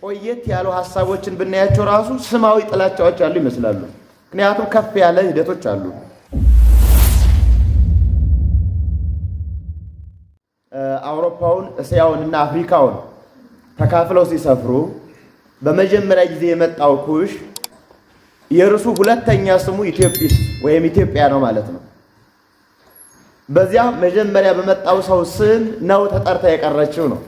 ቆየት ያሉ ሐሳቦችን ብናያቸው ራሱ ስማዊ ጥላቻዎች አሉ ይመስላሉ። ምክንያቱም ከፍ ያለ ሂደቶች አሉ። አውሮፓውን እስያውንና አፍሪካውን ተካፍለው ሲሰፍሩ በመጀመሪያ ጊዜ የመጣው ኩሽ የርሱ ሁለተኛ ስሙ ኢትዮጵስ ወይም ኢትዮጵያ ነው ማለት ነው። በዚያ መጀመሪያ በመጣው ሰው ስም ነው ተጠርታ የቀረችው ነው።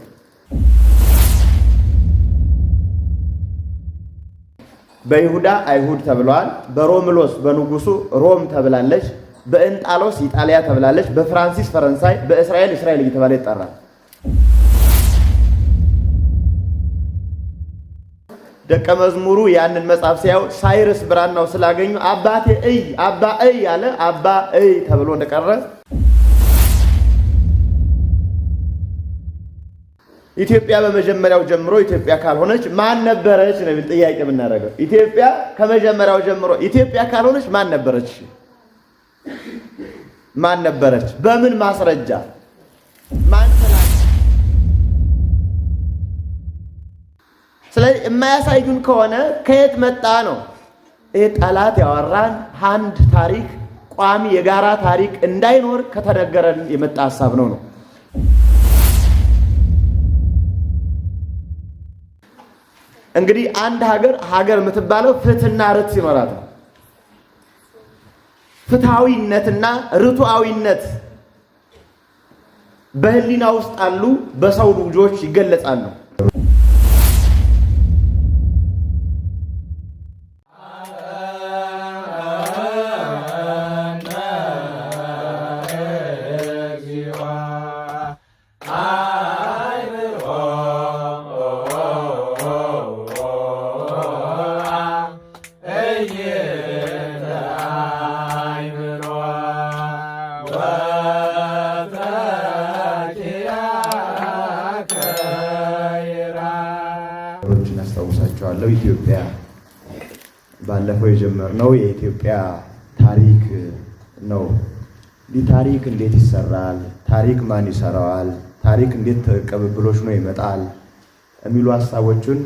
በይሁዳ አይሁድ ተብለዋል። በሮምሎስ በንጉሱ ሮም ተብላለች። በእንጣሎስ ኢጣሊያ ተብላለች። በፍራንሲስ ፈረንሳይ፣ በእስራኤል እስራኤል እየተባለ ይጠራል። ደቀ መዝሙሩ ያንን መጽሐፍ ሲያዩ ሳይረስ ብራናው ስላገኙ አባቴ እይ አባ እይ ያለ አባ እይ ተብሎ እንደቀረ ኢትዮጵያ በመጀመሪያው ጀምሮ ኢትዮጵያ ካልሆነች ማን ነበረች ነው ጥያቄ የምናደርገው። ኢትዮጵያ ከመጀመሪያው ጀምሮ ኢትዮጵያ ካልሆነች ማን ነበረች? ማን ነበረች? በምን ማስረጃ? ማን ተላከ? ስለዚህ የማያሳዩን ከሆነ ከየት መጣ ነው? ይሄ ጠላት ያወራን አንድ ታሪክ ቋሚ የጋራ ታሪክ እንዳይኖር ከተነገረን የመጣ ሐሳብ ነው። እንግዲህ አንድ ሀገር የምትባለው ፍትህና ርት ሲኖራት ነው። ፍትሃዊነትና ርቱዓዊነት በህሊና ውስጥ አሉ፣ በሰው ልጆች ይገለጻሉ። አስታውሳቸዋለሁ። ኢትዮጵያ ባለፈው የጀመርነው የኢትዮጵያ ታሪክ ነው። ይህ ታሪክ እንዴት ይሰራል? ታሪክ ማን ይሰራዋል? ታሪክ እንዴት ቅብብሎች ነው ይመጣል? የሚሉ ሐሳቦችን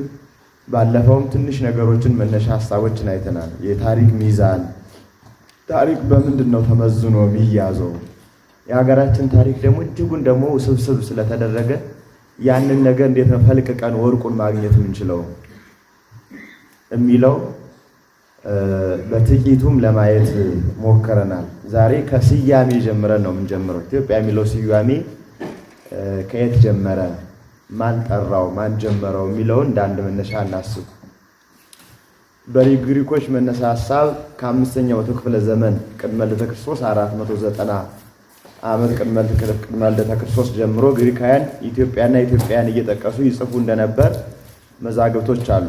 ባለፈውም ትንሽ ነገሮችን መነሻ ሐሳቦችን አይተናል። የታሪክ ሚዛን፣ ታሪክ በምንድን ነው ተመዝኖ የሚያዘው? የሀገራችን ታሪክ ደግሞ እጅጉን ደግሞ ውስብስብ ስለተደረገ ያንን ነገር እንዴት ነው ፈልቅቀን ወርቁን ማግኘት የምንችለው የሚለው በጥቂቱም ለማየት ሞክረናል። ዛሬ ከስያሜ ጀምረን ነው የምንጀምረው። ኢትዮጵያ የሚለው ስያሜ ከየት ጀመረ? ማን ጠራው? ማን ጀመረው? የሚለውን እንዳንድ መነሻ እናስብ። በግሪኮች መነሻ ሐሳብ ከ5ኛው መቶ ክፍለ ዘመን ቅድመ ልደተ ክርስቶስ 490 ዓመት ቅድመ ልደተ ክርስቶስ ጀምሮ ግሪካውያን ኢትዮጵያና ኢትዮጵያን እየጠቀሱ ይጽፉ እንደነበር መዛግብቶች አሉ።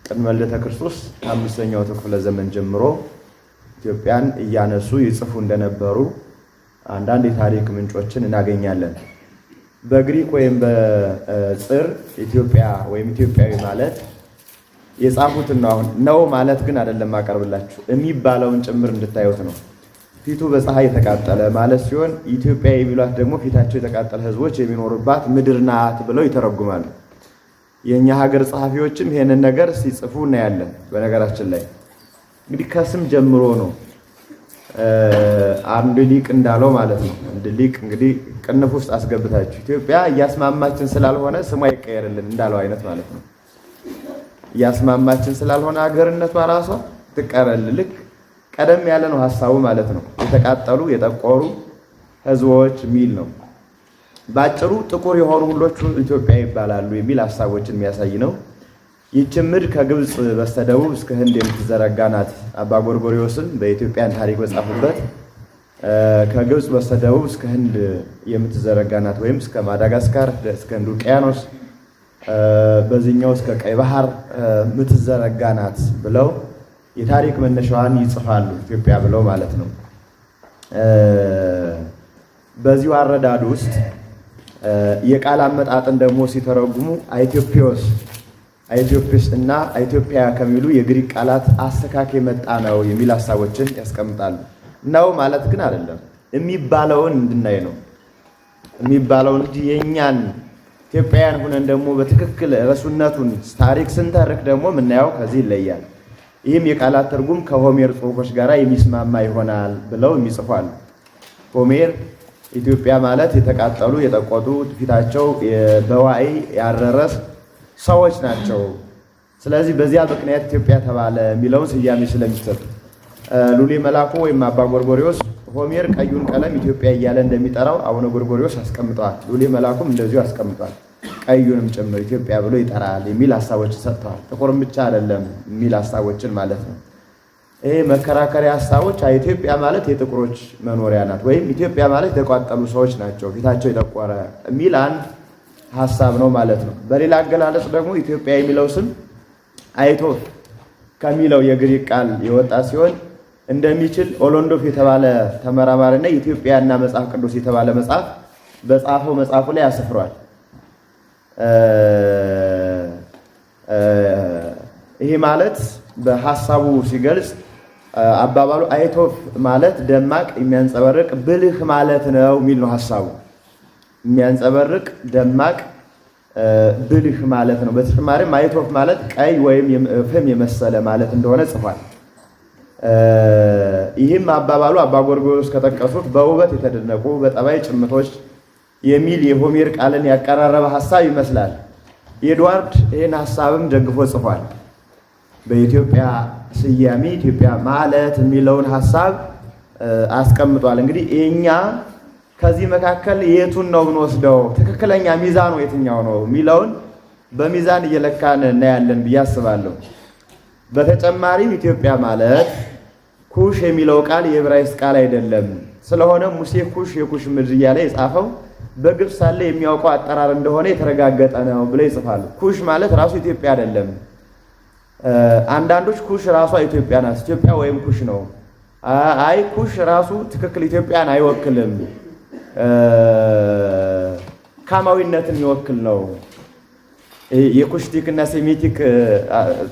ቅድመ ልደተ ክርስቶስ ከ5ኛው መቶ ክፍለ ዘመን ጀምሮ ኢትዮጵያን እያነሱ ይጽፉ እንደነበሩ አንዳንድ የታሪክ ምንጮችን እናገኛለን። በግሪክ ወይም በጽር ኢትዮጵያ ወይም ኢትዮጵያዊ ማለት የጻፉት ነው ማለት ግን አይደለም። አቀርብላችሁ የሚባለውን ጭምር እንድታዩት ነው። ፊቱ በፀሐይ የተቃጠለ ማለት ሲሆን ኢትዮጵያ የሚሏት ደግሞ ፊታቸው የተቃጠለ ህዝቦች የሚኖሩባት ምድር ናት ብለው ይተረጉማሉ። የኛ ሀገር ጸሐፊዎችም ይሄንን ነገር ሲጽፉ እናያለን። በነገራችን ላይ እንግዲህ ከስም ጀምሮ ነው አንድ ሊቅ እንዳለው ማለት ነው። አንድ ሊቅ እንግዲህ ቅንፍ ውስጥ አስገብታችሁ ኢትዮጵያ እያስማማችን ስላልሆነ ስሟ ይቀየርልን እንዳለው አይነት ማለት ነው። እያስማማችን ስላልሆነ ሀገርነቷ ራሷ ትቀረል። ልክ ቀደም ያለ ነው ሐሳቡ ማለት ነው። የተቃጠሉ የጠቆሩ ህዝቦች የሚል ነው። ባጭሩ ጥቁር የሆኑ ሁሎቹ ኢትዮጵያ ይባላሉ የሚል ሐሳቦችን የሚያሳይ ነው። ይህች ምድር ከግብጽ በስተደቡብ እስከ ህንድ የምትዘረጋ ናት። አባ ጎርጎርዮስን በኢትዮጵያን ታሪክ በጻፉበት ከግብጽ በስተደቡብ እስከ ህንድ የምትዘረጋ ናት፣ ወይም እስከ ማዳጋስካር እስከ ህንድ ውቅያኖስ በዚህኛው እስከ ቀይ ባህር የምትዘረጋ ናት ብለው የታሪክ መነሻዋን ይጽፋሉ። ኢትዮጵያ ብለው ማለት ነው። በዚሁ አረዳድ ውስጥ የቃል አመጣጥን ደግሞ ሲተረጉሙ አይትዮፒስ እና ኢትዮጵያ ከሚሉ የግሪክ ቃላት አስተካክ የመጣ ነው የሚል ሐሳቦችን ያስቀምጣሉ። ነው ማለት ግን አይደለም። የሚባለውን እንድናይ ነው። የሚባለውን እንጂ የኛን ኢትዮጵያውያን ሆነን ደግሞ በትክክል ርሱነቱን ታሪክ ስንተርክ ደግሞ የምናየው ከዚህ ይለያል። ይህም የቃላት ትርጉም ከሆሜር ጽሑፎች ጋር የሚስማማ ይሆናል ብለው የሚጽፏሉ። ሆሜር ኢትዮጵያ ማለት የተቃጠሉ የጠቆጡ ፊታቸው በዋይ ያረረ ሰዎች ናቸው። ስለዚህ በዚያ ምክንያት ኢትዮጵያ ተባለ የሚለውን ስያሜ ስለሚሰጥ ሉሌ መላኩ ወይም አባ ጎርጎሪዎስ ሆሜር ቀዩን ቀለም ኢትዮጵያ እያለ እንደሚጠራው አቡነ ጎርጎሪዎስ አስቀምጠዋል። ሉሌ መላኩም እንደዚሁ አስቀምጧል። ቀዩንም ጭምር ኢትዮጵያ ብሎ ይጠራል የሚል ሐሳቦችን ሰጥተዋል። ጥቁርም ብቻ አይደለም የሚል ሐሳቦችን ማለት ነው። ይሄ መከራከሪያ ሐሳቦች ኢትዮጵያ ማለት የጥቁሮች መኖሪያ ናት ወይም ኢትዮጵያ ማለት የተቋጠሉ ሰዎች ናቸው ፊታቸው የጠቆረ የሚል አንድ ሐሳብ ነው ማለት ነው። በሌላ አገላለጽ ደግሞ ኢትዮጵያ የሚለው ስም አይቶፍ ከሚለው የግሪክ ቃል የወጣ ሲሆን እንደሚችል ኦሎንዶፍ የተባለ ተመራማሪና ኢትዮጵያና መጽሐፍ ቅዱስ የተባለ መጽሐፍ በጻፈው መጽሐፉ ላይ ያስፍሯል። ይሄ ማለት በሐሳቡ ሲገልጽ አባባሉ አይቶፍ ማለት ደማቅ የሚያንጸባርቅ ብልህ ማለት ነው የሚል ነው ሐሳቡ። የሚያንጸባርቅ ደማቅ ብልህ ማለት ነው። በተጨማሪም አይቶፍ ማለት ቀይ ወይም ፍም የመሰለ ማለት እንደሆነ ጽፏል። ይህም አባባሉ አባ ጎርጎርዮስ ከጠቀሱት በውበት የተደነቁ በጠባይ ጭምቶች የሚል የሆሜር ቃልን ያቀራረበ ሐሳብ ይመስላል። ኤድዋርድ ይህን ሐሳብም ደግፎ ጽፏል። በኢትዮጵያ ስያሜ ኢትዮጵያ ማለት የሚለውን ሐሳብ አስቀምጧል። እንግዲህ እኛ ከዚህ መካከል የቱን ነው ብንወስደው ትክክለኛ ሚዛኑ የትኛው ነው የሚለውን በሚዛን እየለካን እናያለን ብዬ አስባለሁ። በተጨማሪም ኢትዮጵያ ማለት ኩሽ የሚለው ቃል የዕብራይስጥ ቃል አይደለም። ስለሆነ ሙሴ ኩሽ የኩሽ ምድር እያለ የጻፈው በግብፅ ሳለ የሚያውቀው አጠራር እንደሆነ የተረጋገጠ ነው ብለው ይጽፋሉ። ኩሽ ማለት ራሱ ኢትዮጵያ አይደለም። አንዳንዶች ኩሽ ራሷ ኢትዮጵያ ናት፣ ኢትዮጵያ ወይም ኩሽ ነው። አይ ኩሽ ራሱ ትክክል ኢትዮጵያን አይወክልም፣ ካማዊነትን የሚወክል ነው። የኩሽቲክ እና ሴሜቲክ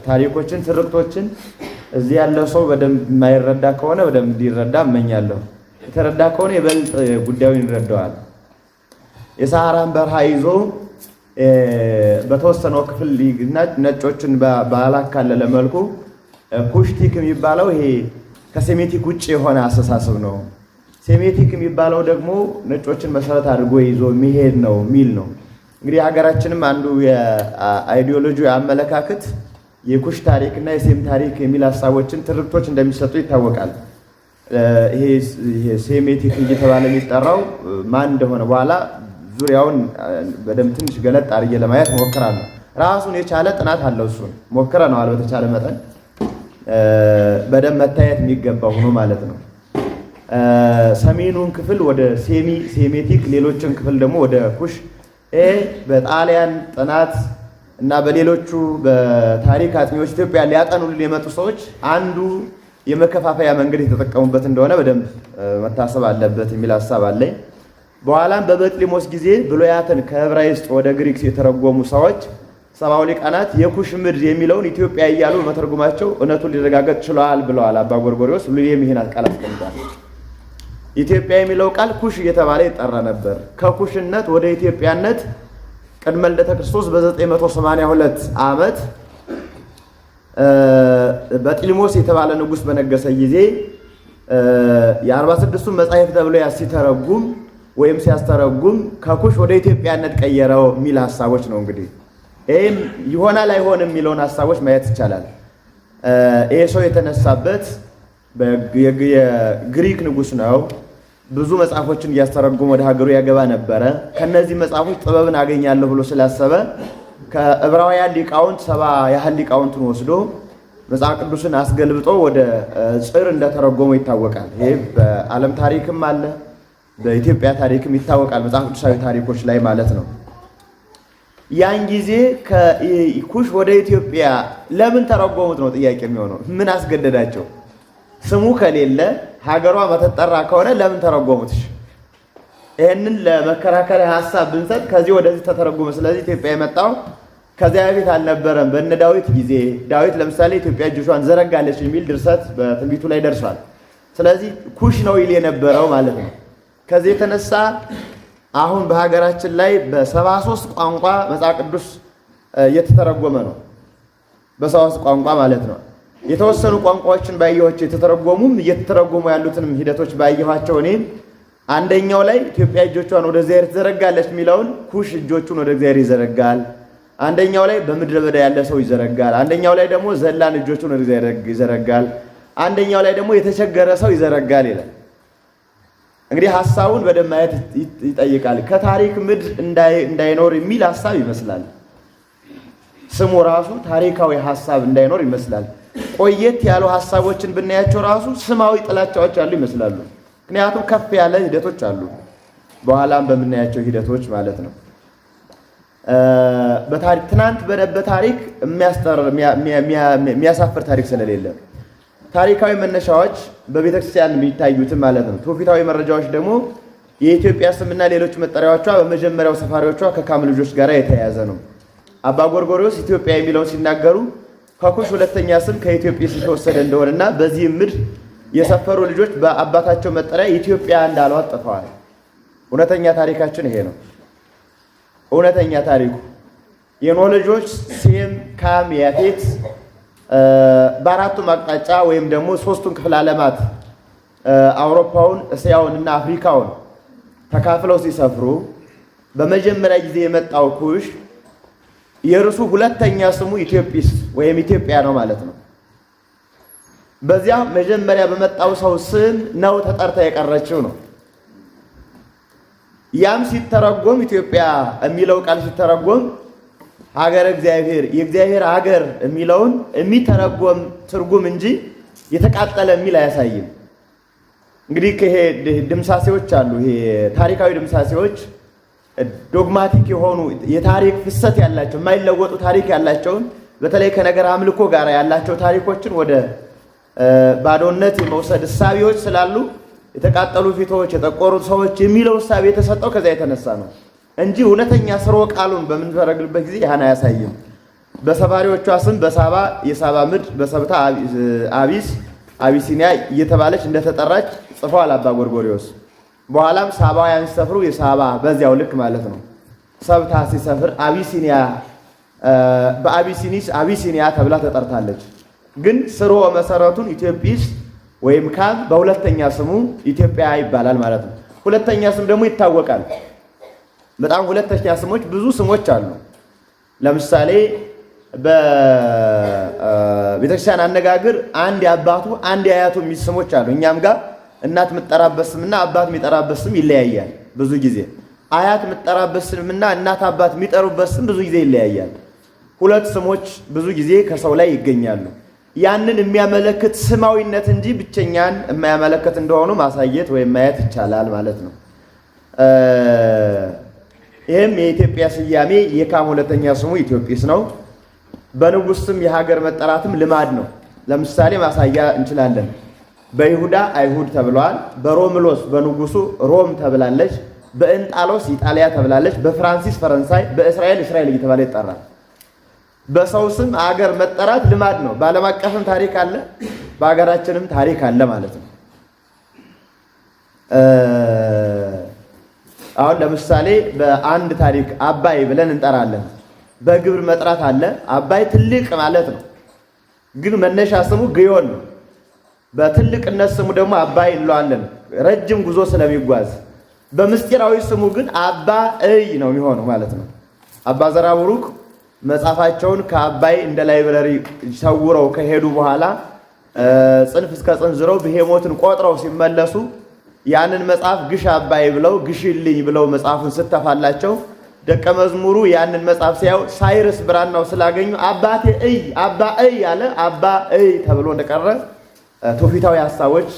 ታሪኮችን ትርክቶችን እዚህ ያለው ሰው በደንብ የማይረዳ ከሆነ በደንብ እንዲረዳ እመኛለሁ። የተረዳ ከሆነ ይበልጥ ጉዳዩን ይረዳዋል። የሰሃራን በረሃ ይዞ በተወሰነው ክፍል ነጮችን ባላካለለ መልኩ ኩሽቲክ የሚባለው ይሄ ከሴሜቲክ ውጭ የሆነ አስተሳሰብ ነው። ሴሜቲክ የሚባለው ደግሞ ነጮችን መሰረት አድርጎ ይዞ የሚሄድ ነው የሚል ነው። እንግዲህ ሀገራችንም አንዱ የአይዲዮሎጂ አመለካከት የኩሽ ታሪክ እና የሴም ታሪክ የሚል ሀሳቦችን ትርክቶች እንደሚሰጡ ይታወቃል። ይሄ ሴሜቲክ እየተባለ የሚጠራው ማን እንደሆነ በኋላ ዙሪያውን በደንብ ትንሽ ገለጥ አድርጌ ለማየት ሞክራለሁ። ራሱን የቻለ ጥናት አለው። እሱን ሞክረነዋል። በተቻለ መጠን በደንብ መታየት የሚገባው ሆኖ ማለት ነው። ሰሜኑን ክፍል ወደ ሴሜቲክ፣ ሌሎችን ክፍል ደግሞ ወደ ኩሽ በጣሊያን ጥናት እና በሌሎቹ በታሪክ አጥኚዎች ኢትዮጵያ ሊያጠኑልን የመጡ ሰዎች አንዱ የመከፋፈያ መንገድ የተጠቀሙበት እንደሆነ በደንብ መታሰብ አለበት የሚል ሀሳብ አለኝ። በኋላም በበጥሊሞስ ጊዜ ብሉያትን ከዕብራይስጥ ወደ ግሪክ የተረጎሙ ሰዎች ሰብአዊ ሊቃናት የኩሽ ምድር የሚለውን ኢትዮጵያ እያሉ መተርጉማቸው እውነቱን ሊረጋገጥ ችለዋል ብለዋል አባ ጎርጎርዮስ። ሉሌም ይህን ቃል አስቀምጧል። ኢትዮጵያ የሚለው ቃል ኩሽ እየተባለ ይጠራ ነበር። ከኩሽነት ወደ ኢትዮጵያነት ቅድመ ልደተ ክርስቶስ በ982 ዓመት በጥሊሞስ የተባለ ንጉሥ በነገሰ ጊዜ የ46ቱን መጻሕፍት ተብሎ ሲተረጉም ወይም ሲያስተረጉም ከኩሽ ወደ ኢትዮጵያነት ቀየረው የሚል ሐሳቦች ነው። እንግዲህ ይህም ይሆናል አይሆንም የሚለውን ሐሳቦች ማየት ይቻላል። ይሄ ሰው የተነሳበት የግሪክ ንጉሥ ነው። ብዙ መጽሐፎችን እያስተረጎመ ወደ ሀገሩ ያገባ ነበረ። ከነዚህ መጽሐፎች ጥበብን አገኛለሁ ብሎ ስላሰበ ከዕብራውያን ሊቃውንት 70 ያህል ሊቃውንትን ወስዶ መጽሐፍ ቅዱስን አስገልብጦ ወደ ጽር እንደተረጎመው ይታወቃል። ይሄ በዓለም ታሪክም አለ፣ በኢትዮጵያ ታሪክም ይታወቃል። መጽሐፍ ቅዱሳዊ ታሪኮች ላይ ማለት ነው። ያን ጊዜ ከኩሽ ወደ ኢትዮጵያ ለምን ተረጎሙት ነው ጥያቄ የሚሆነው። ምን አስገደዳቸው? ስሙ ከሌለ ሀገሯ መተጠራ ከሆነ ለምን ተረጎሙት? ይህንን ለመከራከሪያ ሐሳብ ብንሰጥ ከዚህ ወደዚህ ተተረጎመ። ስለዚህ ኢትዮጵያ የመጣው ከዚያ በፊት አልነበረም። በእነ ዳዊት ጊዜ ዳዊት ለምሳሌ ኢትዮጵያ እጆቿን ዘረጋለች የሚል ድርሰት በትንቢቱ ላይ ደርሷል። ስለዚህ ኩሽ ነው ይል የነበረው ማለት ነው። ከዚህ የተነሳ አሁን በሀገራችን ላይ በ73 ቋንቋ መጽሐፍ ቅዱስ እየተተረጎመ ነው። በ73 ቋንቋ ማለት ነው። የተወሰኑ ቋንቋዎችን ባየኋቸው የተተረጎሙም እየተተረጎሙ ያሉትንም ሂደቶች ባየኋቸው እኔ አንደኛው ላይ ኢትዮጵያ እጆቿን ወደ እግዚአብሔር ትዘረጋለች የሚለውን ኩሽ እጆቹን ወደ እግዚአብሔር ይዘረጋል። አንደኛው ላይ በምድረ በዳ ያለ ሰው ይዘረጋል። አንደኛው ላይ ደግሞ ዘላን እጆቹን ወደ እግዚአብሔር ይዘረጋል። አንደኛው ላይ ደግሞ የተቸገረ ሰው ይዘረጋል ይላል። እንግዲህ ሐሳቡን በደንብ ማየት ይጠይቃል። ከታሪክ ምድር እንዳይኖር የሚል ሐሳብ ይመስላል። ስሙ ራሱ ታሪካዊ ሐሳብ እንዳይኖር ይመስላል። ቆየት ያሉ ሐሳቦችን ብናያቸው ራሱ ስማዊ ጥላቻዎች ያሉ ይመስላሉ። ምክንያቱም ከፍ ያለ ሂደቶች አሉ፣ በኋላም በምናያቸው ሂደቶች ማለት ነው። በታሪክ ትናንት በነበረ ታሪክ የሚያሳፍር ታሪክ ስለሌለ ታሪካዊ መነሻዎች በቤተክርስቲያን የሚታዩትን ማለት ነው። ትውፊታዊ መረጃዎች ደግሞ የኢትዮጵያ ስምና ሌሎች መጠሪያዎቿ በመጀመሪያው ሰፋሪዎቿ ከካም ልጆች ጋር የተያያዘ ነው። አባ ጎርጎርዮስ ኢትዮጵያ የሚለውን ሲናገሩ ከኩሽ ሁለተኛ ስም ከኢትዮጵያ የተወሰደ እንደሆነና በዚህም ምድር የሰፈሩ ልጆች በአባታቸው መጠሪያ ኢትዮጵያ እንዳሉ አጥተዋል። እውነተኛ ታሪካችን ይሄ ነው። እውነተኛ ታሪኩ የኖህ ልጆች ሴም፣ ካም፣ ያፌት በአራቱም አቅጣጫ ወይም ደግሞ ሶስቱን ክፍለ ዓለማት አውሮፓውን፣ እስያውን እና አፍሪካውን ተካፍለው ሲሰፍሩ በመጀመሪያ ጊዜ የመጣው ኩሽ የእርሱ ሁለተኛ ስሙ ኢትዮጵስ ወይም ኢትዮጵያ ነው ማለት ነው። በዚያ መጀመሪያ በመጣው ሰው ስም ነው ተጠርታ የቀረችው ነው። ያም ሲተረጎም ኢትዮጵያ የሚለው ቃል ሲተረጎም ሀገረ እግዚአብሔር የእግዚአብሔር ሀገር የሚለውን የሚተረጎም ትርጉም እንጂ የተቃጠለ የሚል አያሳይም። እንግዲህ ከሄ ድምሳሴዎች አሉ። ይሄ ታሪካዊ ድምሳሴዎች ዶግማቲክ የሆኑ የታሪክ ፍሰት ያላቸው የማይለወጡ ታሪክ ያላቸውን በተለይ ከነገር አምልኮ ጋር ያላቸው ታሪኮችን ወደ ባዶነት የመውሰድ እሳቤዎች ስላሉ የተቃጠሉ ፊቶች፣ የጠቆሩ ሰዎች የሚለው እሳቤ የተሰጠው ከዛ የተነሳ ነው እንጂ እውነተኛ ስርወ ቃሉን በምንፈረግልበት ጊዜ ያን አያሳይም። በሰፋሪዎቿ ስም በሳባ የሳባ ምድር፣ በሰብታ አቢሲኒያ እየተባለች እንደተጠራች ጽፏል አባ ጎርጎርዮስ። በኋላም ሳባውያን ሲሰፍሩ የሳባ በዚያው ልክ ማለት ነው። ሰብታ ሲሰፍር አቢሲኒያ አቢሲኒያ ተብላ ተጠርታለች። ግን ስርወ መሰረቱን ኢትዮጵስ ወይም ካም በሁለተኛ ስሙ ኢትዮጵያ ይባላል ማለት ነው። ሁለተኛ ስም ደግሞ ይታወቃል። በጣም ሁለተኛ ስሞች ብዙ ስሞች አሉ። ለምሳሌ በቤተክርስቲያን አነጋገር አንድ የአባቱ አንድ የአያቱ የሚል ስሞች አሉ። እኛም ጋር እናት የምትጠራበት ስምና አባት የሚጠራበት ስም ይለያያል። ብዙ ጊዜ አያት የምትጠራበት ስምና እናት አባት የሚጠሩበት ስም ብዙ ጊዜ ይለያያል። ሁለት ስሞች ብዙ ጊዜ ከሰው ላይ ይገኛሉ። ያንን የሚያመለክት ስማዊነት እንጂ ብቸኛን የማያመለክት እንደሆኑ ማሳየት ወይም ማየት ይቻላል ማለት ነው። ይህም የኢትዮጵያ ስያሜ የካም ሁለተኛ ስሙ ኢትዮጵስ ነው። በንጉሥ ስም የሀገር መጠራትም ልማድ ነው። ለምሳሌ ማሳያ እንችላለን። በይሁዳ አይሁድ ተብለዋል። በሮምሎስ በንጉሱ ሮም ተብላለች። በእንጣሎስ ኢጣሊያ ተብላለች። በፍራንሲስ ፈረንሳይ፣ በእስራኤል እስራኤል እየተባለ ይጠራል። በሰው ስም አገር መጠራት ልማድ ነው። በዓለም አቀፍም ታሪክ አለ፣ በሀገራችንም ታሪክ አለ ማለት ነው። አሁን ለምሳሌ በአንድ ታሪክ አባይ ብለን እንጠራለን። በግብር መጥራት አለ። አባይ ትልቅ ማለት ነው፣ ግን መነሻ ስሙ ግዮን ነው። በትልቅነት ስሙ ደግሞ አባይ እንለዋለን፣ ረጅም ጉዞ ስለሚጓዝ። በምስጢራዊ ስሙ ግን አባ እይ ነው የሚሆነው ማለት ነው። አባ ዘራቡሩክ መጽሐፋቸውን ከአባይ እንደ ላይብረሪ ሰውረው ከሄዱ በኋላ ጽንፍ እስከ ጽንፍ ዝረው ብሄሞትን ቆጥረው ሲመለሱ ያንን መጽሐፍ ግሽ አባይ ብለው ግሽልኝ ብለው መጽሐፉን ስተፋላቸው ደቀ መዝሙሩ ያንን መጽሐፍ ሲያዩ ሳይርስ ብራናው ስላገኙ አባቴ እይ አባ እይ ያለ አባ እይ ተብሎ እንደቀረ ትውፊታዊ ሐሳቦች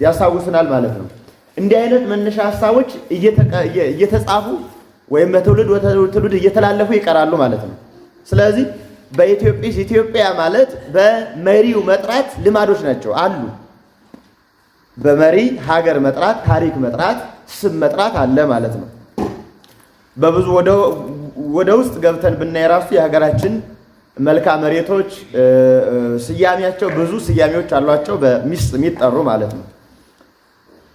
ያሳውሱናል ማለት ነው። እንዲህ አይነት መነሻ ሐሳቦች እየተጻፉ ወይም በትውልድ ወደ ትውልድ እየተላለፉ ይቀራሉ ማለት ነው። ስለዚህ በኢትዮጵስ ኢትዮጵያ ማለት በመሪው መጥራት ልማዶች ናቸው አሉ። በመሪ ሀገር መጥራት፣ ታሪክ መጥራት፣ ስም መጥራት አለ ማለት ነው። በብዙ ወደ ውስጥ ገብተን ብናይ ራሱ የሀገራችን መልክዓ መሬቶች ስያሜያቸው ብዙ ስያሜዎች አሏቸው የሚጠሩ ማለት ነው።